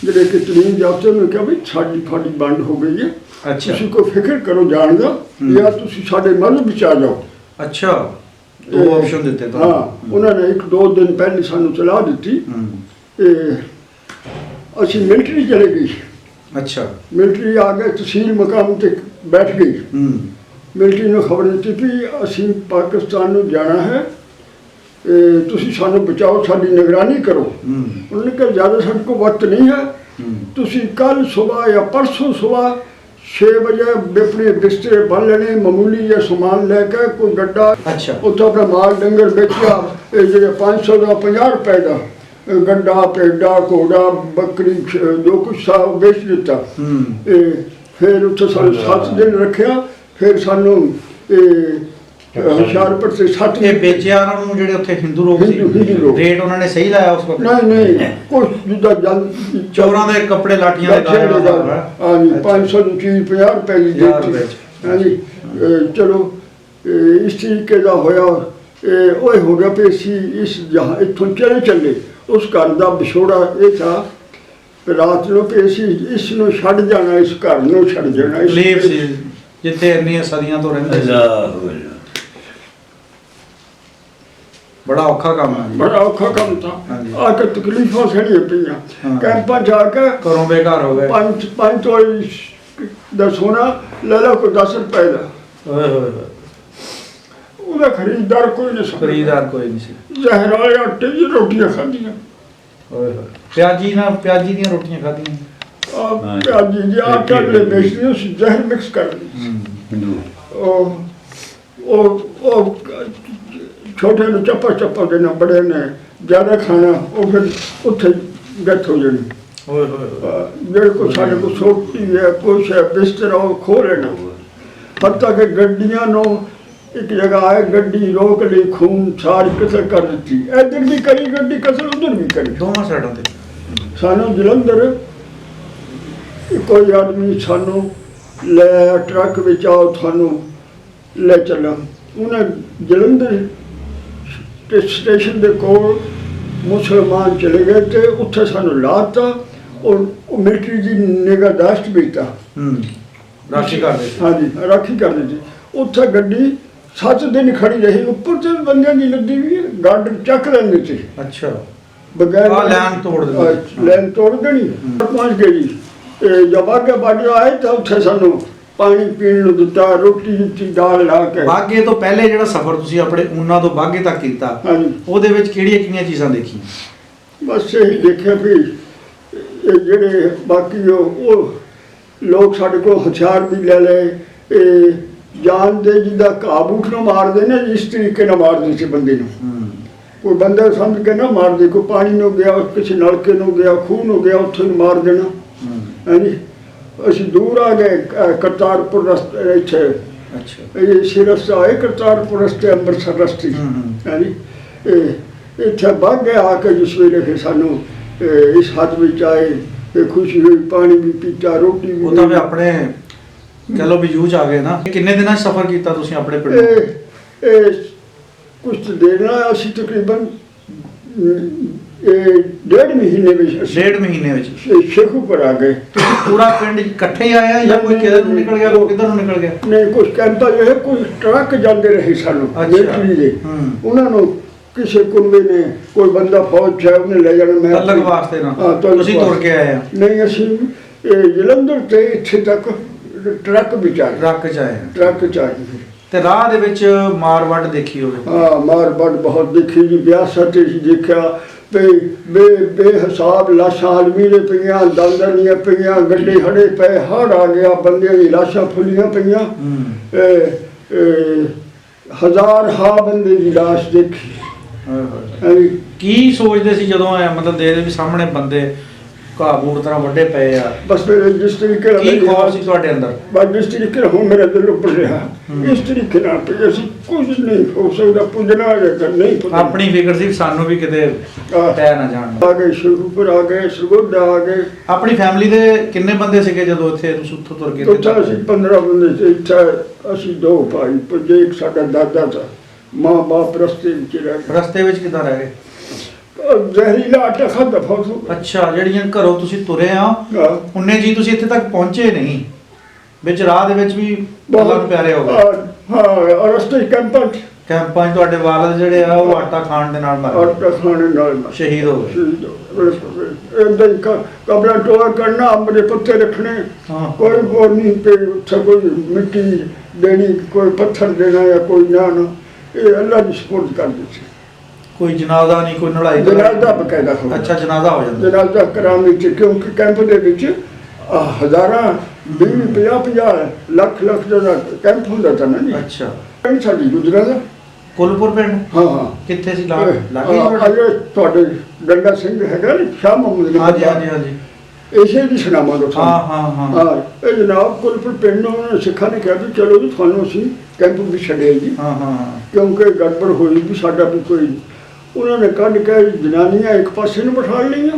ਜਿਹੜੇ ਕਿ ਤਲੀਮ ਜਾਫਤੇ ਨੂੰ ਕਿਹਾ ਵੀ ਸਾਡੀ ਵੰਡ ਹੋ ਗਈ ਹੈ। ਅੱਛਾ। ਤੁਸੀਂ ਕੋਈ ਫਿਕਰ ਕਰੋ ਜਾਣ ਦਾ, ਜਾਂ ਤੁਸੀਂ ਸਾਡੇ ਮਜ਼ਹਬ ਵਿੱਚ ਆ ਜਾਓ। ਅੱਛਾ, ਦੋ ਆਪਸ਼ਨ ਦਿੱਤੇ ਤਾਂ। ਹਾਂ, ਉਹਨਾਂ ਨੇ 1-2 ਦਿਨ ਪਹਿਲੇ ਸਾਨੂੰ ਸਲਾਹ ਦਿੱਤੀ। ਅਸੀਂ ਮਿਲਟਰੀ ਚਲੇ ਗਏ। ਅੱਛਾ। ਮਿਲਟਰੀ ਆ ਗਏ, ਤਹਿਸੀਲ ਮਕਾਮ ਤੇ ਬੈਠ ਗਈ। ਮਿਲਟਰੀ ਨੂੰ ਖਬਰ ਦਿੱਤੀ ਵੀ ਅਸੀਂ ਪਾਕਿਸਤਾਨ ਨੂੰ ਜਾਣਾ ਹੈ, ਤੁਸੀਂ ਸਾਨੂੰ ਬਚਾਓ, ਸਾਡੀ ਨਿਗਰਾਨੀ ਕਰੋ। ਉਹਨਾਂ ਨੇ ਕਿਹਾ ਜ਼ਿਆਦਾ ਸਾਡੇ ਕੋਲ ਵਕਤ ਨਹੀਂ ਹੈ, ਤੁਸੀਂ ਕੱਲ ਸਵੇਰ ਜਾਂ ਪਰਸੋਂ ਸਵੇਰ 6 ਵਜੇ ਆਪਣੇ ਬਿਸਤਰੇ ਬੰਨ ਲੈਣੇ, ਮਾਮੂਲੀ ਜਿਹਾ ਸਮਾਨ ਲੈ ਕੇ ਕੋਈ ਗੱਡਾ। ਅੱਛਾ। ਉੱਥੇ ਆਪਣਾ ਮਾਲ ਡੰਗਰ ਵੇਚਿਆ, ਇਹ ਜਿਹੜੇ 500 ਦਾ 50 ਰੁਪਏ ਦਾ ਗੱਡਾ, ਪੇਡਾ, ਘੋੜਾ, ਬੱਕਰੀ ਜੋ ਕੁਛ ਸਾ ਵੇਚ ਦਿੱਤਾ। ਫਿਰ ਉੱਥੇ ਸਾਨੂੰ 7 ਦਿਨ ਰੱਖਿਆ। ਫਿਰ ਸਾਨੂੰ ਹੁਸ਼ਿਆਰਪੁਰ ਤੇ 7 ਇਹ ਵੇਚਿਆ ਉਹਨਾਂ ਨੂੰ ਜਿਹੜੇ ਉੱਥੇ ਹਿੰਦੂ ਲੋਕ ਸੀ। ਰੇਟ ਉਹਨਾਂ ਨੇ ਸਹੀ ਲਾਇਆ ਉਸ ਵਕਤ? ਨਹੀਂ, ਕੁਛ ਜਿੱਦਾਂ ਚੋਰਾਂ ਦੇ ਕੱਪੜੇ ਲਾਠੀਆਂ ਦੇ ਹਾਂਜੀ, 500 ਦੀ ਚੀਜ਼ 50 ਰੁਪਏ ਦੀ ਦਿੱਤੀ। ਹਾਂਜੀ, ਚਲੋ ਇਸ ਤਰੀਕੇ ਦਾ ਹੋਇਆ। ਉਹ ਹੋ ਗਿਆ ਵੀ ਅਸੀਂ ਇੱਥੋਂ ਚੱਲੇ। ਉਸ ਘਰ ਦਾ ਵਿਛੋੜਾ ਇਹ ਥਾ ਰਾਤ ਨੂੰ ਕਿ ਅਸੀਂ ਇਸ ਨੂੰ ਛੱਡ ਜਾਣਾ, ਇਸ ਘਰ ਨੂੰ ਛੱਡ ਜਾਣਾ। ਲੀਵ ਸੀ ਜਿੱਥੇ ਇੰਨੀਆਂ ਸਦੀਆਂ ਤੋਂ ਰਹਿੰਦੇ ਸੀ। ਬੜਾ ਔਖਾ ਕੰਮ ਹੈ ਜੀ। ਬੜਾ ਔਖਾ ਕੰਮ ਤਾਂ ਆ ਕੇ ਤਕਲੀਫਾਂ ਸਹਿਣੀਆਂ ਪਈਆਂ। ਕੈਂਪਾਂ ਜਾ ਕੇ ਘਰੋਂ ਬੇਘਰ ਹੋ ਗਏ। 5 ਤੋਲੇ ਦਾ ਸੋਨਾ ਲੈ ਲਓ, ਕੋਈ 10 ਰੁਪਏ ਦਾ। ਓਏ ਹੋਏ ਹੋਏ। ਉਹਦਾ ਖਰੀਦਦਾਰ ਕੋਈ ਨਹੀਂ ਸੀ। ਖਰੀਦਦਾਰ ਕੋਈ ਨਹੀਂ ਸੀ। ਜ਼ਹਿਰ ਵਾਲੇ ਆਟੇ ਦੀ ਰੋਟੀਆਂ ਖਾਧੀਆਂ। ਓਏ ਹੋਏ। ਪਿਆਜੀ ਦੀਆਂ ਰੋਟੀਆਂ ਖਾਧੀਆਂ। ਪਿਆਜੀ ਜੀ ਆਟਾ ਦੇ ਵੇਚਦੇ ਉਸ ਜ਼ਹਿਰ ਮਿਕਸ ਕਰ ਦਿੰਦੇ ਉਹ ਛੋਟੇ ਨੂੰ ਚੱਪਾ ਦੇਣਾ, ਬੜੇ ਨੇ ਜ਼ਿਆਦਾ ਖਾਣਾ ਉਹ ਫਿਰ ਉੱਥੇ ਡੈਥ ਹੋ ਜਾਣੀ। ਹੋਏ ਹੋਏ ਜਿਹੜੇ ਕੋ ਸਾਡੇ ਕੋਲ ਸੋਟੀ ਹੈ ਕੁਛ ਹੈ ਬਿਸਤਰਾ ਉਹ ਖੋ ਲੈਣਾ। ਹੱਤਾਂ ਕਿ ਗੱਡੀਆਂ ਨੂੰ ਇੱਕ ਜਗ੍ਹਾ ਆਏ, ਗੱਡੀ ਰੋਕ ਲਈ, ਖੂਨ ਸਾਰੀ ਕਸਰ ਕਰ ਦਿੱਤੀ, ਇੱਧਰ ਵੀ ਕਰੀ ਗੱਡੀ ਕਸਰ, ਉੱਧਰ ਵੀ ਕਰੀ। ਦੋਵਾਂ ਸਾਈਡਾਂ ਤੇ ਸਾਨੂੰ ਜਲੰਧਰ ਕੋਈ ਆਦਮੀ ਸਾਨੂੰ ਲੈ ਟਰੱਕ ਵਿੱਚ ਆਓ ਤੁਹਾਨੂੰ ਲੈ ਚੱਲਾਂ। ਉਹਨੇ ਜਲੰਧਰ ਸਟੇਸ਼ਨ ਦੇ ਕੋਲ ਮੁਸਲਮਾਨ ਚਲੇ ਗਏ ਤੇ ਉੱਥੇ ਸਾਨੂੰ ਲਾਤਾ ਔਰ ਉਹ ਮਿਲਟਰੀ ਦੀ ਨਿਗਾਹਦਾਸ਼ਤ ਬੀਤਾ। ਰਾਖੀ ਕਰਦੇ ਸੀ। ਹਾਂਜੀ ਰਾਖੀ ਕਰਦੇ ਸੀ। ਉੱਥੇ ਗੱਡੀ 7 ਦਿਨ ਖੜੀ ਰਹੀ, ਉੱਪਰ ਤੇ ਬੰਦਿਆਂ ਦੀ ਲੱਦੀ ਵੀ ਗਾਰਡ ਚੱਕ ਲੈਂਦੇ ਸੀ ਅੱਛਾ ਬਗੈਰ ਲੈਨ ਤੋੜ ਦਿੰਦੇ। ਲੈਨ ਤੋੜ ਦੇਣੀ। ਪਹੁੰਚ ਗਏ ਜੀ, ਜਦ ਅੱਗੇ ਬਾਰਡਰ ਆਏ ਤਾਂ ਉੱਥੇ ਸਾਨੂੰ ਪਾਣੀ ਪੀਣ ਨੂੰ ਦਿੱਤਾ, ਰੋਟੀ ਦਿੱਤੀ, ਦਾਲ ਲਾ ਕੇ। ਬਾਗੇ ਤੋਂ ਪਹਿਲੇ ਜਿਹੜਾ ਸਫ਼ਰ ਤੁਸੀਂ ਆਪਣੇ ਊਨਾ ਤੋਂ ਬਾਗੇ ਤੱਕ ਕੀਤਾ, ਹਾਂਜੀ ਉਹਦੇ ਵਿੱਚ ਕਿਹੜੀਆਂ ਚੀਜ਼ਾਂ ਦੇਖੀਆਂ? ਬਸ ਇਹੀ ਦੇਖਿਆ ਵੀ ਇਹ ਜਿਹੜੇ ਬਾਕੀ ਉਹ ਲੋਕ ਸਾਡੇ ਕੋਲ ਹਥਿਆਰ ਵੀ ਲੈ ਲਏ, ਇਹ ਜਾਨ ਦੇ ਜਿੱਦਾਂ ਘਾਹ ਬੂਟ ਨੂੰ ਮਾਰਦੇ ਨੇ ਇਸ ਤਰੀਕੇ ਨਾਲ ਮਾਰਦੇ ਸੀ ਬੰਦੇ ਨੂੰ। ਕੋਈ ਬੰਦਾ ਸਮਝ ਕੇ ਨਾ ਮਾਰਦੇ, ਕੋਈ ਪਾਣੀ ਨੂੰ ਗਿਆ, ਕਿਸੇ ਨਲਕੇ ਨੂੰ ਗਿਆ, ਖੂਹ ਨੂੰ ਗਿਆ, ਉੱਥੇ ਨੂੰ ਮਾਰ ਦੇਣਾ। ਹਾਂਜੀ ਅਸੀਂ ਦੂਰ ਆ ਗਏ ਕਰਤਾਰਪੁਰ ਰਸਤੇ ਇੱਥੇ, ਅੱਛਾ ਇਹ ਇਸੇ ਰਸਤਾ ਆਏ ਕਰਤਾਰਪੁਰ ਰਸਤੇ ਅੰਮ੍ਰਿਤਸਰ ਰਸਤੇ। ਹਾਂਜੀ ਇੱਥੇ ਵੱਧ ਗਏ ਆ ਕੇ ਜਿਸ ਵੇਲੇ ਫਿਰ ਸਾਨੂੰ ਇਸ ਹੱਥ ਵਿੱਚ ਆਏ ਤੇ ਖੁਸ਼ੀ ਹੋਈ, ਪਾਣੀ ਵੀ ਪੀਤਾ, ਰੋਟੀ ਵੀ। ਉਹ ਤਾਂ ਵੀ ਆਪਣੇ ਕਹ ਲਓ ਵੀ ਯੂਜ ਆ ਗਏ ਨਾ। ਕਿੰਨੇ ਦਿਨਾਂ 'ਚ ਸਫ਼ਰ ਕੀਤਾ ਤੁਸੀਂ ਆਪਣੇ ਪਿੰਡ? ਇਹ ਕੁਛ ਦੇਣਾ ਅਸੀਂ ਤਕਰੀਬਨ 1.5 ਮਹੀਨੇ ਵਿੱਚ ਡੇਢ ਮਹੀਨੇ ਵਿੱਚ ਸ਼ੇਖੂਪੁਰ ਆ ਗਏ। ਤੁਸੀਂ ਪੂਰਾ ਪਿੰਡ ਇਕੱਠੇ ਹੀ ਆਇਆ ਜਾਂ ਕੋਈ ਕਿਧਰ ਨੂੰ ਨਿਕਲ ਗਿਆ, ਕੋਈ ਕਿਧਰ ਨੂੰ ਨਿਕਲ ਗਿਆ? ਨਹੀਂ ਕੁਛ ਕਹਿੰਦਾ ਇਹ ਕੋਈ ਟਰੱਕ ਜਾਂਦੇ ਰਹੇ ਸਾਨੂੰ ਮਿਲਟਰੀ ਦੇ, ਉਹਨਾਂ ਨੂੰ ਕਿਸੇ ਕੁੰਬੇ ਨੇ ਕੋਈ ਬੰਦਾ ਫੌਜ ਹੈ ਉਹਨੇ ਲੈ ਜਾਣਾ। ਮੈਂ ਤਲਕ ਵਾਸਤੇ ਨਾ ਤੁਸੀਂ ਤੁਰ ਕੇ ਆਏ ਆ? ਨਹੀਂ ਅਸੀਂ ਜਲੰਧਰ ਤੇ ਇੱਥੇ ਤੱਕ ਟਰੱਕ ਵਿੱਚ ਆਏ। ਟਰੱਕ 'ਚ ਆਏ? ਟਰੱਕ 'ਚ ਆਏ। ਤੇ ਰਾਹ ਦੇ ਵਿੱਚ ਮਾਰ-ਵੱਢ ਦੇਖੀ ਹੋਵੇ? ਹਾਂ ਮਾਰ-ਵੱਢ ਬਹੁਤ ਦੇਖੀ ਜੀ। ਵਿਆਹ ਤੇ ਦੇਖਿਆ ਬੇਹਿਸਾਬ ਲਾਸ਼ਾਂ ਆਦਮੀ ਦੇ ਪਈਆਂ, ਦੰਦਲੀਆਂ ਪਈਆਂ, ਗੱਡੇ ਹੜੇ ਪਏ, ਹੜ ਆ ਗਿਆ, ਬੰਦਿਆਂ ਦੀ ਲਾਸ਼ਾਂ ਫੁੱਲੀਆਂ ਪਈਆਂ। ਹਜ਼ਾਰ ਬੰਦੇ ਦੀ ਲਾਸ਼ ਦੇਖੀ। ਕੀ ਸੋਚਦੇ ਸੀ ਜਦੋਂ ਮਤਲਬ ਦੇ ਵੀ ਸਾਹਮਣੇ ਬੰਦੇ ਘਾਹ ਬੂਟ ਤਰ੍ਹਾਂ ਵੱਡੇ ਪਏ ਆ? ਬਸ ਮੇਰੇ ਜਿਸ ਤਰੀਕੇ ਨਾਲ ਕੀ ਖੌਫ ਸੀ ਤੁਹਾਡੇ ਅੰਦਰ? ਬਸ ਜਿਸ ਤਰੀਕੇ ਨਾਲ ਹੁਣ ਮੇਰੇ ਦਿਲ ਉੱਪਰ ਰਿਹਾ ਇਸ ਤਰੀਕੇ ਨਾਲ ਕਿ ਅਸੀਂ ਕੁਝ ਨਹੀਂ ਹੋ ਸਕਦਾ, ਪੁੱਜਣਾ ਜਾਂ ਨਹੀਂ ਪੁੱਜਣਾ। ਆਪਣੀ ਫਿਕਰ ਸੀ ਸਾਨੂੰ ਵੀ ਕਿਤੇ ਪੈ ਨਾ ਜਾਣ। ਆ ਗਏ ਸ਼ੇਖੂਪੁਰ, ਆ ਗਏ ਸਰਗੋਦਾ, ਆ ਗਏ। ਆਪਣੀ ਫੈਮਿਲੀ ਦੇ ਕਿੰਨੇ ਬੰਦੇ ਸੀਗੇ ਜਦੋਂ ਇੱਥੇ ਤੁਸੀਂ ਉੱਥੋਂ ਤੁਰ ਕੇ? ਉੱਥੇ ਅਸੀਂ 15 ਬੰਦੇ ਸੀ। ਇੱਥੇ ਅਸੀਂ 2 ਭਾਈ ਪੁੱਜੇ, ਇੱਕ ਸਾਡਾ ਦਾਦਾ ਸੀ, ਮਾਂ ਬਾਪ ਰਸਤੇ ਵਿੱਚ ਰਹਿ ਗਏ। ਰਸਤੇ ਵਿੱਚ ਕਿੱਦਾਂ ਰਹਿ ਗਏ? ਜ਼ਹਿਰੀਲਾ ਆਟਾ ਖਾਧਾ ਫੌਸੂ। ਅੱਛਾ ਜਿਹੜੀਆਂ ਘਰੋਂ ਤੁਸੀਂ ਤੁਰੇ ਆ ਉਨੇ ਜੀ ਤੁਸੀਂ ਇੱਥੇ ਤੱਕ ਪਹੁੰਚੇ ਨਹੀਂ, ਵਿੱਚ ਰਾਹ ਦੇ ਵਿੱਚ ਵੀ ਬਹੁਤ ਪਿਆਰੇ ਹੋ ਗਏ? ਹਾਂ ਰਸਤੇ ਕੈਂਪਾਂ 'ਚ ਤੁਹਾਡੇ ਵਾਲਦ ਜਿਹੜੇ ਆ ਉਹ ਆਟਾ ਖਾਣ ਦੇ ਨਾਲ ਮਰ ਗਏ? ਆਟਾ ਖਾਣੇ ਨਾਲ ਸ਼ਹੀਦ ਹੋ ਗਏ। ਏਦਾਂ ਹੀ ਕਬਰਾਂ ਟੋਆ ਕਰਨਾ, ਅੰਬ ਦੇ ਪੱਤੇ ਰੱਖਣੇ, ਕੋਈ ਗੌਰ ਨਹੀਂ ਪਈ ਉੱਥੇ, ਕੋਈ ਮਿੱਟੀ ਦੇਣੀ, ਕੋਈ ਪੱਥਰ ਦੇਣਾ ਜਾਂ ਕੋਈ ਨਾ, ਇਹ ਅੱਲਾ ਦੀ ਸਪੁਰਦ ਕਰਦੇ ਸੀ। ਕੋਈ ਜਨਾਜ਼ਾ ਨਹੀਂ, ਕੋਈ ਲੜਾਈ? ਜਨਾਜ਼ਾ ਬਕਾਇਦਾ ਹੋ। ਅੱਛਾ ਜਨਾਜ਼ਾ ਹੋ ਜਾਂਦਾ? ਜਨਾਜ਼ਾ ਕਰਾਉਣ ਵਿੱਚ ਕਿਉਂਕਿ ਕੈਂਪ ਦੇ ਵਿੱਚ ਹਜ਼ਾਰਾਂ 20-50 ਲੱਖ ਦਾ ਕੈਂਪ ਹੁੰਦਾ ਤਾਂ ਨਾ ਜੀ। ਅੱਛਾ ਪਿੰਡ ਸਾਡੀ ਗੁਜਰਾਂ ਦਾ ਕੁਲਪੁਰ ਪਿੰਡ? ਹਾਂ ਕਿੱਥੇ ਸੀ? ਲਾਗੇ ਤੁਹਾਡੇ ਗੰਡਾ ਸਿੰਘ ਹੈਗਾ ਨਾ, ਸ਼ਾਹ ਮੁਹੰਮਦ। ਹਾਂਜੀ ਇਸੇ ਦੀ ਸੁਣਾਵਾਂ ਦੋ। ਹਾਂ ਇਹ ਜਨਾਬ ਕੁਲਪੁਰ ਪਿੰਡ ਨੂੰ ਸਿੱਖਾਂ ਨੇ ਕਿਹਾ ਵੀ ਚਲੋ ਜੀ ਤੁਹਾਨੂੰ ਅਸੀਂ ਕੈਂਪ ਵੀ ਛੱਡੇ ਜੀ। ਕਿਉਂਕਿ ਗੜਬੜ ਹੋਈ ਵੀ ਸਾਡਾ ਵੀ ਕੋਈ। ਉਹਨਾਂ ਨੇ ਕੱਢ ਕੇ ਜਨਾਨੀਆਂ ਇੱਕ ਪਾਸੇ ਨੂੰ ਬਿਠਾ ਲਈਆਂ,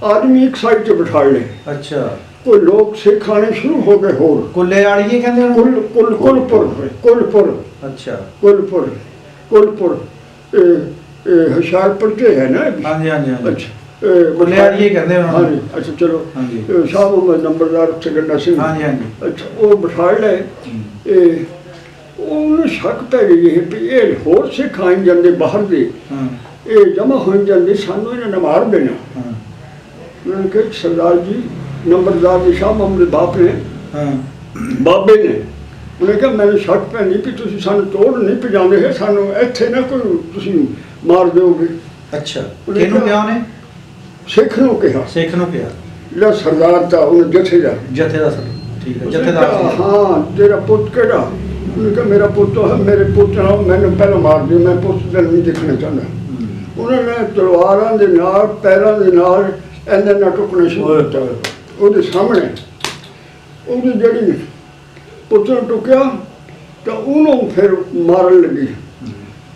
ਆਦਮੀ ਇੱਕ ਸਾਈਡ 'ਤੇ ਬਿਠਾ ਲਏ। ਅੱਛਾ ਕੋਈ ਲੋਕ ਸਿੱਖ ਆਣੇ ਸ਼ੁਰੂ ਹੋ ਗਏ ਹੋਰ। ਕੁੱਲੇ ਵਾਲੀਏ ਕਹਿੰਦੇ ਉਹਨੂੰ? ਕੁਲਪੁਰ। ਅੱਛਾ ਕੁਲਪੁਰ ਇਹ ਹੁਸ਼ਿਆਰਪੁਰ ਤੇ ਹੈ ਨਾ। ਹਾਂਜੀ ਅੱਛਾ ਕੁੱਲੇ ਵਾਲੀਏ ਕਹਿੰਦੇ ਉਹਨਾਂ ਨੂੰ? ਹਾਂਜੀ ਅੱਛਾ ਚਲੋ ਸ਼ਾਹ ਮੁਹੰਮਦ ਨੰਬਰਦਾਰ ਉੱਥੇ ਗੰਡਾ ਸਿੰਘ। ਹਾਂਜੀ ਅੱਛਾ ਉਹ ਬਿਠਾ ਲਏ। ਉਹਨੂੰ ਸ਼ੱਕ ਪੈ ਗਈ ਵੀ ਇਹ ਹੋਰ ਸਿੱਖ ਆਈ ਜਾਂਦੇ ਬਾਹਰ ਦੇ, ਇਹ ਜਮ੍ਹਾਂ ਹੋਈ ਜਾਂਦੇ, ਸਾਨੂੰ ਇਹਨਾਂ ਨੇ ਮਾਰ ਦੇਣਾ। ਉਹਨਾਂ ਨੇ ਕਿਹਾ ਸਰਦਾਰ ਜੀ, ਨੰਬਰਦਾਰ ਜੀ ਸ਼ਾਹ ਮੁਹੰਮਦ ਬਾਪ ਨੇ, ਬਾਬੇ ਨੇ, ਉਹਨੇ ਕਿਹਾ ਮੈਨੂੰ ਸ਼ੱਕ ਪੈਂਦੀ ਵੀ ਤੁਸੀਂ ਸਾਨੂੰ ਤੋੜ ਨਹੀਂ ਪਜਾਉਂਦੇ ਹੈ, ਸਾਨੂੰ ਇੱਥੇ ਨਾ ਕੋਈ ਤੁਸੀਂ ਮਾਰ ਦਿਓਗੇ। ਅੱਛਾ ਕਿਹਨੂੰ ਕਿਹਾ ਉਹਨੇ? ਸਿੱਖ ਨੂੰ ਕਿਹਾ। ਸਿੱਖ ਨੂੰ ਕਿਹਾ? ਜਿਹੜਾ ਸਰਦਾਰ ਤਾਂ ਉਹ ਜਥੇ ਦਾ ਜਥੇ ਦਾ ਸਰ ਠੀਕ ਹੈ ਉਸਨੇ ਜਥੇਦਾਰ ਕਿਹਾ, ਸੀ ਹਾਂ ਤੇਰਾ ਪੁੱਤ ਕਿਹੜਾ? ਉਹਨੇ ਕਿਹਾ ਮੇਰਾ ਪੁੱਤ ਹੈ, ਮੇਰੇ ਪੁੱਤ ਨਾਲ ਮੈਨੂੰ ਪਹਿਲਾਂ ਮਾਰ ਦਿਓ, ਮੈਂ ਪੁੱਤ ਦਾ ਨਹੀਂ ਦੇਖਣਾ ਚਾਹੁੰਦਾ। ਉਹਨਾਂ ਨੇ ਤਲਵਾਰਾਂ ਦੇ ਨਾਲ ਪੈਰਾਂ ਦੇ ਨਾਲ ਇਹਨਾਂ ਨਾਲ ਟੁਕਣਾ ਸ਼ੁਰੂ ਕੀਤਾ ਉਹਦੇ ਸਾਹਮਣੇ। ਉਹਦੀ ਜਿਹੜੀ ਪੁੱਤ ਨੂੰ ਟੁਕਿਆ ਤਾਂ ਉਹਨੂੰ ਫਿਰ ਮਾਰਨ ਲੱਗੀ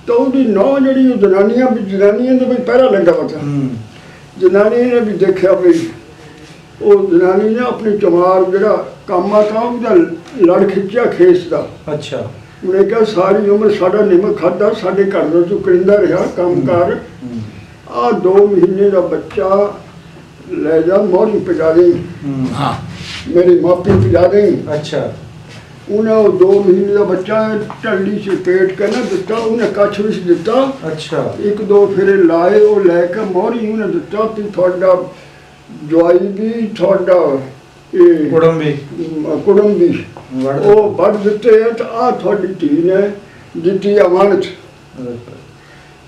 ਤਾਂ ਉਹਦੀ ਨੌਂ ਜਿਹੜੀ ਉਹ ਜਨਾਨੀਆਂ ਦੇ ਵੀ ਪਹਿਰਾ ਲੱਗਾ ਵਾ। ਜਨਾਨੀ ਨੇ ਵੀ ਦੇਖਿਆ ਵੀ ਉਹ ਜਨਾਨੀ ਨੇ ਆਪਣੀ ਚਮਾਰ ਜਿਹੜਾ ਕੰਮ ਆ ਤਾਂ ਉਹਦਾ ਲੜ ਖਿੱਚਿਆ ਖੇਸ ਦਾ। ਅੱਛਾ ਉਹਨੇ ਕਿਹਾ ਸਾਰੀ ਉਮਰ ਸਾਡਾ ਨਿਮਕ ਖਾਧਾ, ਸਾਡੇ ਘਰ ਦਾ ਤੂੰ ਕਰਿੰਦਾ ਰਿਹਾ ਕੰਮ ਕਰ, ਆ 2 ਮਹੀਨੇ ਦਾ ਬੱਚਾ ਲੈ ਜਾ ਮੋਹਰੀ ਪਜਾ ਦੇ, ਮੇਰੀ ਮਾਪੀ ਪਜਾ ਦੇ। ਅੱਛਾ ਉਹਨੇ ਉਹ 2 ਮਹੀਨੇ ਦਾ ਬੱਚਾ ਢੱਲੀ ਚ ਪੇਟ ਕੇ ਨਾ ਦਿੱਤਾ, ਉਹਨੇ ਕੱਛ ਵਿੱਚ ਦਿੱਤਾ। ਅੱਛਾ 1-2 ਫੇਰੇ ਲਾਏ, ਉਹ ਲੈ ਕੇ ਮੋਹਰੀ ਉਹਨੇ ਦਿੱਤਾ ਵੀ ਤੁਹਾਡਾ ਜਵਾਈ ਵੀ ਤੁਹਾਡਾ ਇਹ ਕੁੜਮ ਵੀ ਉਹ ਵੱਢ ਦਿੱਤੇ ਆ ਤਾਂ ਆ ਤੁਹਾਡੀ ਧੀ ਨੇ ਦਿੱਤੀ ਅਮਾਨਤ।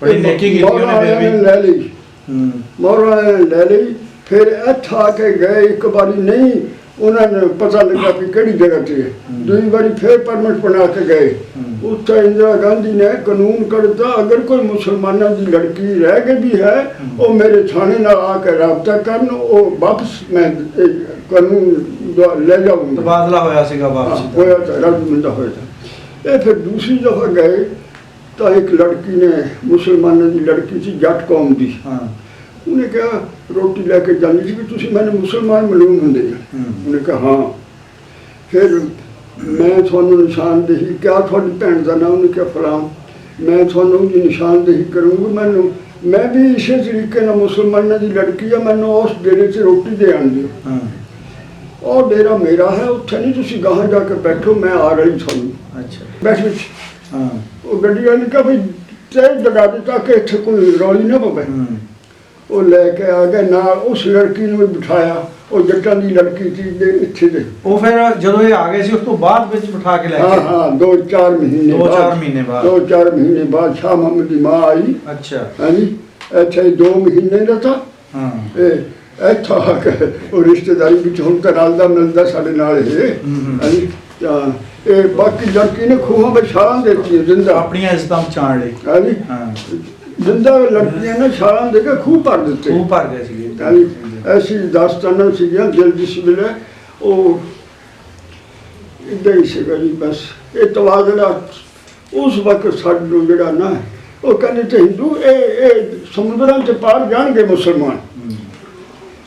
ਬੜੀ ਨੇਕੀ ਕੀਤੀ ਉਹਨੇ ਫਿਰ ਵੀ। ਲੈ ਲਈ ਮੋਹਰਾਂ ਨੇ ਲੈ ਲਈ। ਫਿਰ ਇੱਥੇ ਆ ਕੇ ਗਏ ਇੱਕ ਵਾਰੀ ਨਹੀਂ, ਉਹਨਾਂ ਨੇ ਪਤਾ ਲੱਗਾ ਵੀ ਕਿਹੜੀ ਜਗ੍ਹਾ ਤੇ ਹੈ। ਦੂਜੀ ਵਾਰੀ ਫਿਰ ਪਰਮਿਟ ਬਣਾ ਕੇ ਗਏ। ਉੱਥੇ ਇੰਦਰਾ ਗਾਂਧੀ ਨੇ ਕਾਨੂੰਨ ਕੱਢਤਾ, ਅਗਰ ਕੋਈ ਮੁਸਲਮਾਨਾਂ ਦੀ ਲੜਕੀ ਰਹਿ ਗਈ ਵੀ ਹੈ ਉਹ ਮੇਰੇ ਥਾਣੇ ਨਾਲ ਆ ਕੇ ਰਾਬਤਾ ਕਰਨ, ਉਹ ਵਾਪਸ ਮੈਂ ਕਾਨੂੰਨ ਲੈ ਜਾਊਂਗਾ। ਤਬਾਦਲਾ ਹੋਇਆ ਸੀਗਾ ਵਾਪਸ ਹੋਇਆ ਤਾਂ ਰਜਮੰਦਾ ਹੋਇਆ ਤਾਂ। ਇਹ ਫਿਰ ਦੂਸਰੀ ਦਫਾ ਗਏ ਤਾਂ ਇੱਕ ਲੜਕੀ ਨੇ, ਮੁਸਲਮਾਨਾਂ ਦੀ ਲੜਕੀ ਸੀ, ਜੱਟ ਕੌਮ ਦੀ। ਉਹਨੇ ਕਿਹਾ ਰੋਟੀ ਲੈ ਕੇ ਜਾਂਦੀ ਸੀ ਵੀ ਤੁਸੀਂ ਮੈਨੂੰ ਮੁਸਲਮਾਨ ਮਾਲੂਮ ਹੁੰਦੇ ਆ? ਉਹਨੇ ਕਿਹਾ ਹਾਂ। ਫਿਰ ਮੈਂ ਤੁਹਾਨੂੰ ਨਿਸ਼ਾਨਦੇਹੀ, ਕਿਹਾ ਤੁਹਾਡੀ ਭੈਣ ਦਾ ਨਾਮ? ਉਹਨੇ ਕਿਹਾ ਫਲਾਂ। ਮੈਂ ਤੁਹਾਨੂੰ ਉਹਦੀ ਨਿਸ਼ਾਨਦੇਹੀ ਕਰੂੰਗੀ, ਮੈਨੂੰ ਮੈਂ ਵੀ ਇਸੇ ਤਰੀਕੇ ਨਾਲ ਮੁਸਲਮਾਨਾਂ ਦੀ ਲੜਕੀ ਆ, ਮੈਨੂੰ ਉਸ ਡੇਰੇ 'ਚ ਰੋਟੀ ਦੇ ਆਣ ਦਿਓ। ਉਹ ਡੇਰਾ ਮੇਰਾ ਹੈ, ਉੱਥੇ ਨਹੀਂ ਤੁਸੀਂ ਗਾਹਾਂ ਜਾ ਕੇ ਬੈਠੋ, ਮੈਂ ਆ ਰਹੀ ਤੁਹਾਨੂੰ। ਅੱਛਾ ਬੈਠ ਵਿੱਚ ਉਹ ਗੱਡੀ ਵਾਲੇ ਨੇ ਕਿਹਾ ਵੀ ਤੇ ਜਗਾ ਦਿੱਤਾ ਕਿ ਇੱਥੇ ਕੋਈ ਰੌਲੀ ਨਾ ਪਵੇ। ਉਹ ਲੈ ਕੇ ਆ ਗਏ ਨਾਲ, ਉਸ ਲੜਕੀ ਨੂੰ ਵੀ ਬਿਠਾਇਆ, ਉਹ ਜੱਟਾਂ ਦੀ ਲੜਕੀ ਸੀ ਦੇ ਇੱਥੇ ਦੇ। ਉਹ ਫਿਰ ਜਦੋਂ ਇਹ ਆ ਗਏ ਸੀ ਉਸ ਤੋਂ ਬਾਅਦ ਵਿੱਚ ਬਿਠਾ ਕੇ ਲੈ ਗਏ? ਹਾਂ 2-4 ਮਹੀਨੇ 2-4 ਮਹੀਨੇ ਬਾਅਦ 2-4 ਮਹੀਨੇ ਬਾਅਦ ਸ਼ਾਹ ਮੁਹੰਮਦ ਦੀ ਮਾਂ ਆਈ। ਅੱਛਾ ਹਾਂਜੀ ਇੱਥੇ 2 ਮਹੀਨੇ ਦਾ ਤਾਂ ਇਹ ਇੱਥੇ ਆ ਕੇ ਉਹ ਰਿਸ਼ਤੇਦਾਰੀ ਵਿੱਚ ਹੁਣ ਤਾਂ ਰਲਦਾ ਮਿਲਦਾ ਸਾਡੇ ਨਾਲ ਇਹ। ਹਾਂਜੀ ਇਹ ਬਾਕੀ ਲੜਕੀ ਨੇ ਖੂਹਾਂ ਵਿੱਚ ਛਾਲਾਂ ਦਿੱਤੀ ਜਿੰਦਾ, ਆਪਣੀਆਂ ਇੱਜ਼ਤਾਂ ਬਚਾਉਣ ਲਈ। ਹਾਂਜੀ ਜਿੰਦਾ ਲੜਕੀਆਂ ਨੇ ਛਾਲਾਂ ਦੇ ਕੇ ਖੂਹ ਭਰ ਦਿੱਤੇ। ਖੂਹ ਭਰ ਗਏ ਸੀਗੇ। ਹਾਂਜੀ ਐਸੀ ਦਾਸਤਾਨਾਂ ਸੀਗੀਆਂ ਦਿਲ ਜਿਸ ਵੇਲੇ ਉਹ ਇੱਦਾਂ ਹੀ ਸੀਗਾ ਜੀ। ਬਸ ਇਹ ਤਵਾਜ਼ਲਾ ਉਸ ਵਕਤ ਸਾਨੂੰ ਜਿਹੜਾ ਨਾ, ਉਹ ਕਹਿੰਦੇ ਤੇ ਹਿੰਦੂ ਇਹ ਸਮੁੰਦਰਾਂ 'ਚ ਪਾਰ ਜਾਣਗੇ ਮੁਸਲਮਾਨ,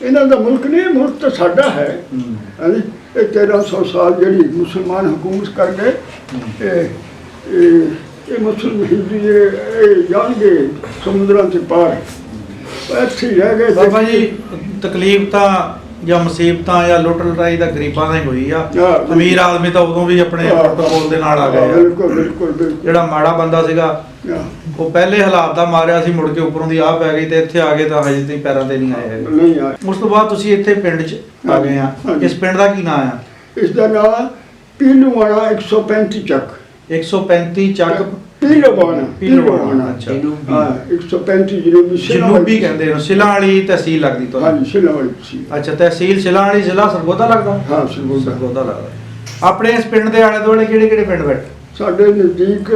ਇਹਨਾਂ ਦਾ ਮੁਲਕ ਨਹੀਂ, ਮੁਲਕ ਤਾਂ ਸਾਡਾ ਹੈ। ਹਾਂਜੀ ਇਹ 1300 ਸਾਲ ਜਿਹੜੀ ਮੁਸਲਮਾਨ ਹਕੂਮਤ ਕਰ ਗਏ, ਇਹ ਮੁਸਲਮਾਨ ਹਿੰਦੂ ਇਹ ਜਾਣਗੇ ਸਮੁੰਦਰਾਂ 'ਚ ਪਾਰ, ਇੱਥੇ ਹੀ ਰਹਿ ਗਏ। ਬਾਬਾ ਜੀ ਤਕਲੀਫ ਤਾਂ ਜਾਂ ਮੁਸੀਬਤਾਂ ਜਾਂ ਲੁੱਟ ਲਟਾਈ ਦਾ ਗਰੀਬਾਂ ਦਾ ਹੀ ਹੋਈ ਆ। ਅਮੀਰ ਆਦਮੀ ਤਾਂ ਉਦੋਂ ਵੀ ਆਪਣੇ ਪ੍ਰੋਟੋਕੋਲ ਦੇ ਨਾਲ ਆ ਗਏ ਆ। ਬਿਲਕੁਲ ਬਿਲਕੁਲ ਬਿਲਕੁਲ। ਜਿਹੜਾ ਮਾੜਾ ਬੰਦਾ ਸੀਗਾ ਉਹ ਪਹਿਲੇ ਹਾਲਾਤ ਦਾ ਮਾਰਿਆ ਸੀ, ਮੁੜ ਕੇ ਉੱਪਰੋਂ ਦੀ ਆਹ ਪੈ ਗਈ ਤੇ ਇੱਥੇ ਆ ਕੇ ਤਾਂ ਹਜੇ ਤੱਕ ਪੈਰਾਂ ਤੇ ਨਹੀਂ ਆਏ ਹੈਗੇ। ਨਹੀਂ ਆਏ। ਉਸ ਤੋਂ ਬਾਅਦ ਤੁਸੀਂ ਇੱਥੇ ਪਿੰਡ 'ਚ ਆ ਗਏ ਆ। ਇਸ ਪਿੰਡ ਦਾ ਕੀ ਨਾਮ ਆ? ਇਸ ਦਾ ਨਾਮ ਪੀਲੂਵਾਣਾ 135 ਚੱਕ। 135 ਚੱਕ ਪੀਲੂਵਾਣਾ। ਅੱਛਾ ਹਾਂ 135 ਜਨੂਬੀ ਜਨੂਬੀ ਕਹਿੰਦੇ ਨੇ। ਸਿਲਾਂ ਵਾਲੀ ਤਹਿਸੀਲ ਲੱਗਦੀ ਤੁਹਾਨੂੰ? ਹਾਂਜੀ ਸਿਲਾਂ ਵਾਲੀ ਸੀ। ਅੱਛਾ ਤਹਿਸੀਲ ਸਿਲਾਂ ਵਾਲੀ, ਜ਼ਿਲ੍ਹਾ ਸਰਗੋਧਾ ਲੱਗਦਾ? ਹਾਂ ਸਰਗੋਧਾ ਲੱਗਦਾ। ਆਪਣੇ ਇਸ ਪਿੰਡ ਦੇ ਆਲੇ ਦੁਆਲੇ ਕਿਹੜੇ ਕਿਹੜੇ ਪਿੰਡ ਬੈਠੇ? ਸਾਡੇ ਨਜ਼ਦੀਕ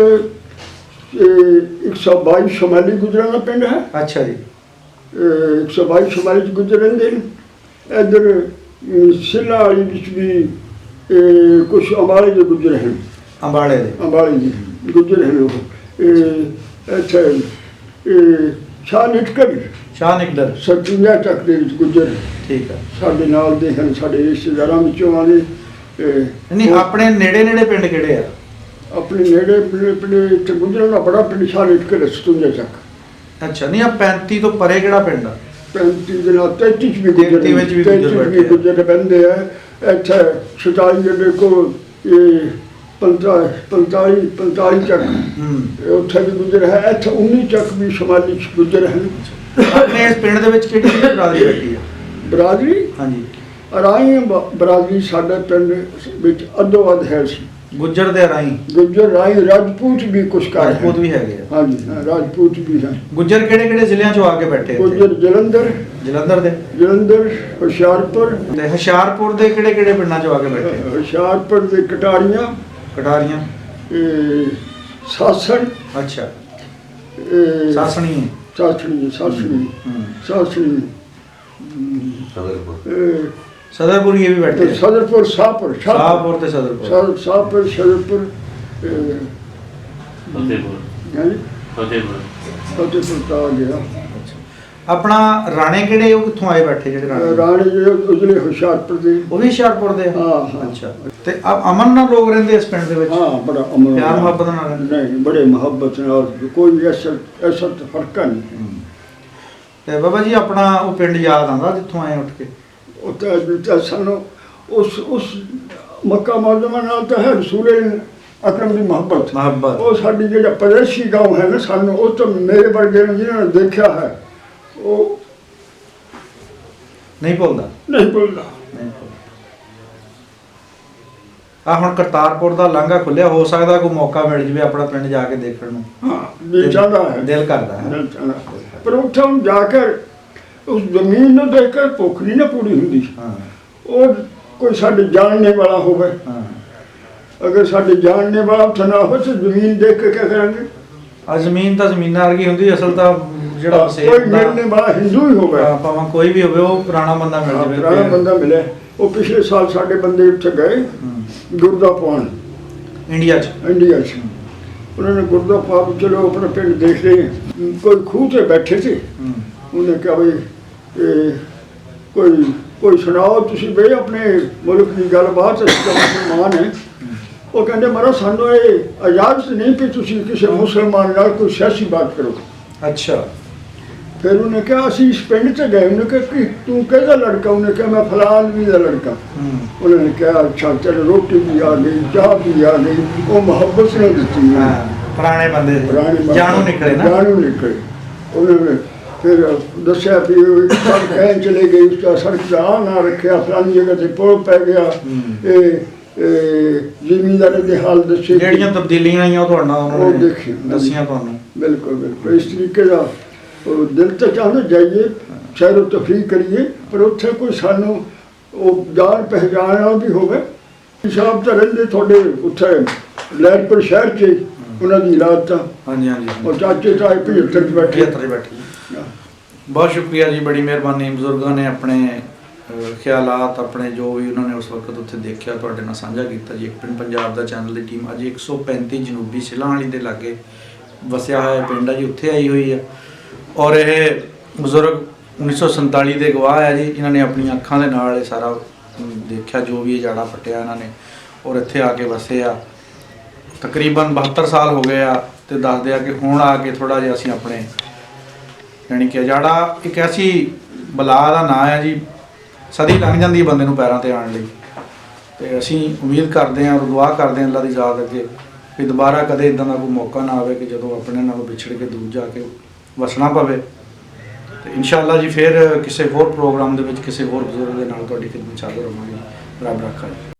122 ਸ਼ਮਾਲੀ ਗੁਜਰਾਂ ਦਾ ਪਿੰਡ ਹੈ। ਅੱਛਾ ਜੀ 122 ਸ਼ਮਾਲੀ 'ਚ ਗੁਜਰ ਰਹਿੰਦੇ ਨੇ। ਇੱਧਰ ਸਿਲਾਂ ਵਾਲੀ ਵਿੱਚ ਵੀ ਕੁਛ ਅੰਬਾਲੇ ਦੇ ਗੁਜਰ ਹਨ। ਅੰਬਾਲੇ ਦੇ? ਅੰਬਾਲੇ ਜੀ ਗੁਜਰ ਹਨ ਉਹ। ਇੱਥੇ ਸ਼ਾਹ ਨਿਟਕਰ ਸਰਤੀਆ ਚੱਕ ਦੇ ਵਿੱਚ ਗੁਜਰ। ਠੀਕ ਹੈ। ਸਾਡੇ ਨਾਲ ਦੇ ਹਨ, ਸਾਡੇ ਰਿਸ਼ਤੇਦਾਰਾਂ ਵਿੱਚੋਂ ਆਲੇ। ਨਹੀਂ ਆਪਣੇ ਨੇੜੇ ਨੇੜੇ ਪਿੰਡ ਕਿਹੜੇ ਆ? ਆਪਣੇ ਨੇੜੇ ਪਿੰਡ ਇੱਥੇ ਗੁਜਰਾਂ ਦਾ ਬੜਾ ਪਿੰਡ ਸ਼ਾਹ ਨਿਟਕਰ ਸਰਤੀਆ ਚੱਕ। ਅੱਛਾ ਨਹੀਂ ਆ 35 ਤੋਂ ਪਰੇ ਕਿਹੜਾ ਪਿੰਡ ਆ? 35 ਦੇ ਨਾਲ 33 'ਚ ਵੀ ਗੁਜਰ, 33 ਵੀ ਗੁਜਰ ਪੈਂਦੇ ਆ। ਇੱਥੇ 47 ਜਿਹੜੇ ਕੋਲ ਇਹ 45 ਚੱਕ ਉੱਥੇ ਵੀ ਗੁਜਰ ਹੈ। ਇੱਥੇ 19 ਚੱਕ ਵੀ ਸ਼ਮਾਲੀ 'ਚ ਗੁਜਰ ਹਨ। ਆਪਣੇ ਇਸ ਪਿੰਡ ਦੇ ਵਿੱਚ ਕਿਹੜੀ ਕਿਹੜੀ ਬਰਾਦਰੀ ਬੈਠੀ ਆ? ਬਰਾਦਰੀ ਹਾਂਜੀ ਰਾਈ ਬਰਾਦਰੀ ਸਾਡੇ ਪਿੰਡ ਵਿੱਚ ਅੱਧੋ ਅੱਧ ਹੈ ਸੀ। ਗੁੱਜਰ ਦੇ ਰਾਈ ਗੁੱਜਰ ਰਾਈ ਰਾਜਪੂਤ ਵੀ ਕੁਛ ਕਰ ਰਾਜਪੂਤ ਵੀ ਹੈਗੇ ਆ। ਹਾਂਜੀ ਹਾਂ, ਰਾਜਪੂਤ ਵੀ ਹੈ। ਗੁੱਜਰ ਕਿਹੜੇ ਕਿਹੜੇ ਜ਼ਿਲ੍ਹਿਆਂ ਚੋਂ ਆ ਕੇ ਬੈਠੇ ਇੱਥੇ? ਗੁੱਜਰ ਜਲੰਧਰ ਦੇ ਜਲੰਧਰ ਹੁਸ਼ਿਆਰਪੁਰ, ਤੇ ਹੁਸ਼ਿਆਰਪੁਰ ਦੇ ਕਿਹੜੇ ਕਿਹੜੇ ਪਿੰਡਾਂ ਚੋਂ ਆ ਕੇ ਬੈਠੇ? ਹੁਸ਼ਿਆਰਪੁਰ ਦੇ ਕਟਾਰੀਆਂ, ਕਟਾਰੀਆਂ, ਸਾਸਣ, ਅੱਛਾ, ਇਹ ਸਾਸਣੀ, ਸਾਸਣੀ ਹੂੰ, ਸਾਸਣੀ, ਸਦਰਪੁਰ ਇਹ ਵੀ ਬੈਠੇ ਤੇ ਆ। ਸਦਰਪੁਰ, ਸ਼ਾਹਪੁਰ ਸ਼ਾਹਪੁਰ ਤੇ ਸਦਰਪੁਰ, ਸ਼ਾਹਪੁਰ, ਸਦਰਪੁਰ, ਫਤਿਹਪੁਰ ਫਤਿਹਪੁਰ ਤਾਂ ਆ ਗਿਆ। ਆਪਣਾ ਰਾਣੇ ਕਿਹੜੇ, ਉਹ ਕਿੱਥੋਂ ਆਏ ਬੈਠੇ ਜਿਹੜੇ ਰਾਣੇ? ਰਾਣੇ ਜਿਹੜੇ ਉਜਲੇ ਹੁਸ਼ਿਆਰਪੁਰ ਦੇ। ਉਹ ਵੀ ਹੁਸ਼ਿਆਰਪੁਰ ਦੇ ਆ? ਹਾਂ। ਅੱਛਾ, ਤੇ ਅਮਨ ਨਾਲ ਲੋਕ ਰਹਿੰਦੇ ਇਸ ਪਿੰਡ ਦੇ ਵਿੱਚ? ਹਾਂ, ਬੜਾ ਅਮਨ, ਪਿਆਰ ਮੁਹੱਬਤ ਨਾਲ ਰਹਿੰਦੇ? ਨਹੀਂ, ਬੜੇ ਮੁਹੱਬਤ ਨਾਲ, ਕੋਈ ਐਸਾ ਫਰਕ ਨਹੀਂ। ਤੇ ਬਾਬਾ ਜੀ ਆਪਣਾ ਉਹ ਪਿੰਡ ਯਾਦ ਆਉਂਦਾ ਜਿੱਥੋਂ ਆਏ ਉੱਠ ਕੇ? ਉਹ ਸਾਨੂੰ ਉਸ ਮੱਕਾ ਮੁਅੱਜ਼ਮਾ ਨਾਲ ਤਾਂ ਹੈ ਰਸੂਲ ਅਕਰਮ ਦੀ ਮੁਹੱਬਤ। ਉਹ ਸਾਡੀ ਜਿਹੜਾ ਪਰਦੇਸੀ ਗਾਉਂ ਹੈ ਨਾ, ਸਾਨੂੰ ਉਹ ਤਾਂ ਮੇਰੇ ਵਰਗੇ ਨੂੰ ਜਿਹਨਾਂ ਨੇ ਦੇਖਿਆ ਹੈ ਉਹ ਨਹੀਂ ਭੁੱਲਦਾ। ਨਹੀਂ ਭੁੱਲਦਾ। ਆ ਹੁਣ ਕਰਤਾਰਪੁਰ ਦਾ ਲਾਂਘਾ ਖੁੱਲਿਆ, ਹੋ ਸਕਦਾ ਕੋਈ ਮੌਕਾ ਮਿਲ ਜਵੇ ਆਪਣਾ ਪਿੰਡ ਜਾ ਕੇ ਦੇਖਣ ਨੂੰ। ਹਾਂ, ਦਿਲ ਚਾਹੁੰਦਾ ਹੈ, ਦਿਲ ਕਰਦਾ ਹੈ। ਦਿਲ ਚਾਹੁੰਦਾ। ਪਰ ਉੱਥੇ ਹੁਣ ਜਾ ਕੇ ਉਸ ਜ਼ਮੀਨ ਨੂੰ ਦੇਖ ਕੇ ਭੁੱਖ ਨਹੀਂ ਨਾ ਪੂਰੀ ਹੁੰਦੀ। ਹਾਂ ਉਹ ਕੋਈ ਸਾਡੇ ਜਾਣਨੇ ਵਾਲਾ ਹੋਵੇ। ਹਾਂ, ਅਗਰ ਸਾਡੇ ਜਾਣਨੇ ਵਾਲਾ ਉੱਥੇ ਨਾ ਹੋਵੇ ਤਾਂ ਜ਼ਮੀਨ ਦੇਖ ਕੇ ਕੀ ਕਰਾਂਗੇ? ਆ ਜ਼ਮੀਨ ਤਾਂ ਜ਼ਮੀਨਾਂ ਵਰਗੀ ਹੁੰਦੀ, ਅਸਲ ਤਾਂ ਜਿਹੜਾ ਕੋਈ ਵਸੇਬ ਦਾ ਮਿਲਣੇ ਵਾਲਾ ਹਿੰਦੂ ਹੀ ਹੋਵੇ, ਭਾਵੇਂ ਕੋਈ ਵੀ ਹੋਵੇ, ਉਹ ਪੁਰਾਣਾ ਬੰਦਾ ਮਿਲ ਜਵੇ। ਪੁਰਾਣਾ ਬੰਦਾ ਮਿਲੇ। ਉਹ ਪਿਛਲੇ ਸਾਲ ਸਾਡੇ ਬੰਦੇ ਉੱਥੇ ਗਏ ਗੁਰਦਾ ਪਾਉਣ ਇੰਡੀਆ 'ਚ। ਇੰਡੀਆ 'ਚ। ਉਹਨਾਂ ਨੇ ਗੁਰਦਾ ਪਾ ਕੇ ਚਲੋ ਆਪਣਾ ਪਿੰਡ ਦੇਖ ਰਹੇ, ਕੋਈ ਖੂਹ ਤੇ ਬੈਠੇ ਸੀ। ਉਹਨੇ ਕਿਹਾ ਵੀ ਕੋਈ ਸੁਣਾਓ ਤੁਸੀਂ ਬਈ ਆਪਣੇ ਮੁਲਕ ਦੀ ਗੱਲਬਾਤ, ਅਸੀਂ ਤਾਂ ਮੁਸਲਮਾਨ ਹੈ। ਉਹ ਕਹਿੰਦੇ ਮਹਾਰਾਜ ਸਾਨੂੰ ਇਹ ਇਜਾਜ਼ਤ ਨਹੀਂ ਕਿ ਤੁਸੀਂ ਕਿਸੇ ਮੁਸਲਮਾਨ ਨਾਲ ਕੋਈ ਸਿਆਸੀ ਬਾਤ ਕਰੋ। ਅੱਛਾ। ਫਿਰ ਉਹਨੇ ਕਿਹਾ ਅਸੀਂ ਇਸ ਪਿੰਡ 'ਚ ਗਏ। ਉਹਨੇ ਕਿਹਾ ਕਿ ਤੂੰ ਕਿਹਦਾ ਲੜਕਾ? ਉਹਨੇ ਕਿਹਾ ਮੈਂ ਫਲਾਨ ਵੀ ਦਾ ਲੜਕਾ। ਉਹਨਾਂ ਨੇ ਕਿਹਾ ਅੱਛਾ ਚਲ, ਰੋਟੀ ਵੀ ਆ ਗਈ, ਚਾਹ ਵੀ ਆ ਗਈ। ਉਹ ਮੁਹੱਬਤ ਨੇ ਦਿੱਤੀ। ਹਾਂ, ਪੁਰਾਣੇ ਬੰਦੇ ਪੁਰਾਣੇ ਜਾਣੂ ਨਿਕਲੇ ਨਾ। ਜਾਣੂ ਨਿਕਲੇ। ਉਹਨਾਂ ਨੇ ਫਿਰ ਦੱਸਿਆ ਵੀ ਸੜਕ ਕਹਿਣ ਚਲੇ ਗਈ, ਉਸ ਦਾ ਸੜਕ ਦਾ ਆਹ ਨਾ ਰੱਖਿਆ, ਫਲਾਨੀ ਜਗ੍ਹਾ ਤੇ ਪੁਲ ਪੈ ਗਿਆ। ਇਹ ਜ਼ਿਮੀਂਦਾਰਾਂ ਦੇ ਹਾਲ ਦੱਸੇ, ਜਿਹੜੀਆਂ ਤਬਦੀਲੀਆਂ ਆਈਆਂ ਉਹ ਤੁਹਾਡਾ ਉਹ ਉਹਨਾਂ ਨੇ ਦੇਖੀ ਦੱਸੀਆਂ ਤੁਹਾਨੂੰ। ਬਿਲਕੁਲ ਬਿਲਕੁਲ। ਇਸ ਤਰੀਕੇ ਦਾ ਉਹ ਦਿਲ ਤਾਂ ਚਾਹੁੰਦਾ ਜਾਈਏ, ਸੈਰੋ ਤਫਰੀਹ ਕਰੀਏ, ਪਰ ਉੱਥੇ ਕੋਈ ਸਾਨੂੰ ਉਹ ਜਾਣ ਪਹਿਚਾਣ ਵਾਲਾ ਵੀ ਹੋਵੇ। ਸਾਹਿਬ ਤਾਂ ਰਹਿੰਦੇ ਤੁਹਾਡੇ ਉੱਥੇ ਲਹਿਰਪੁਰ ਸ਼ਹਿਰ 'ਚ ਹੀ, ਉਹਨਾਂ ਦੀ ਇਲਾਜ ਤਾਂ ਹਾਂਜੀ ਹਾਂਜੀ, ਉਹ ਚਾਚੇ ਤਾਏ 75 'ਚ ਬੈਠੇ। 75 ਬੈਠੀ। ਬਹੁਤ ਸ਼ੁਕਰੀਆ ਜੀ, ਬੜੀ ਮਿਹਰਬਾਨੀ। ਬਜ਼ੁਰਗਾਂ ਨੇ ਆਪਣੇ ਖਿਆਲਾਤ, ਆਪਣੇ ਜੋ ਵੀ ਉਹਨਾਂ ਨੇ ਉਸ ਵਕਤ ਉੱਥੇ ਦੇਖਿਆ ਤੁਹਾਡੇ ਨਾਲ ਸਾਂਝਾ ਕੀਤਾ ਜੀ। ਇੱਕ ਪਿੰਡ ਪੰਜਾਬ ਦਾ ਚੈਨਲ ਦੀ ਟੀਮ ਅੱਜ 135 ਜਨੂਬੀ ਸਿਲਾਂ ਵਾਲੀ ਦੇ ਲਾਗੇ ਵਸਿਆ ਹੋਇਆ ਪਿੰਡ ਆ ਜੀ, ਉੱਥੇ ਆਈ ਹੋਈ ਆ। ਔਰ ਇਹ ਬਜ਼ੁਰਗ 1947 ਦੇ ਗਵਾਹ ਆ ਜੀ। ਇਹਨਾਂ ਨੇ ਆਪਣੀਆਂ ਅੱਖਾਂ ਦੇ ਨਾਲ ਇਹ ਸਾਰਾ ਦੇਖਿਆ, ਜੋ ਵੀ ਇਹ ਜਾੜਾ ਪੱਟਿਆ ਇਹਨਾਂ ਨੇ, ਔਰ ਇੱਥੇ ਆ ਕੇ ਵਸੇ ਆ। ਤਕਰੀਬਨ 72 ਸਾਲ ਹੋ ਗਏ ਆ। ਤੇ ਦੱਸਦੇ ਆ ਕਿ ਹੁਣ ਆ ਕੇ ਥੋੜਾ ਜਿਹਾ ਅਸੀਂ ਆਪਣੇ, ਯਾਨੀ ਕਿ ਜਾੜਾ ਇੱਕ ਐਸੀ ਬਲਾ ਦਾ ਨਾਂ ਹੈ ਜੀ, ਸਦੀ ਲੰਘ ਜਾਂਦੀ ਹੈ ਬੰਦੇ ਨੂੰ ਪੈਰਾਂ ਤੇ ਆਉਣ ਲਈ। ਤੇ ਅਸੀਂ ਉਮੀਦ ਕਰਦੇ ਹਾਂ ਔਰ ਦੁਆ ਕਰਦੇ ਹਾਂ ਅੱਲਾ ਦੀ ਜ਼ਾਤ ਅੱਗੇ ਕਿ ਦੁਬਾਰਾ ਕਦੇ ਇਦਾਂ ਦਾ ਕੋਈ ਮੌਕਾ ਨਾ ਆਵੇ ਕਿ ਜਦੋਂ ਆਪਣੇ ਨਾਲੋਂ ਵਿਛੜ ਕੇ ਦੂਰ ਜਾ ਕੇ ਵਸਣਾ ਪਵੇ। ਤੇ ਇਨਸ਼ਾਅੱਲਾ ਜੀ ਫਿਰ ਕਿਸੇ ਹੋਰ ਪ੍ਰੋਗਰਾਮ ਦੇ ਵਿੱਚ ਕਿਸੇ ਹੋਰ ਬਜ਼ੁਰਗ ਦੇ ਨਾਲ ਤੁਹਾਡੀ ਖਿਦਮਤ 'ਚ ਹਾਜ਼ਰ ਹੋਵਾਂਗੇ। ਰੱਬ ਰੱਖਾ ਜੀ।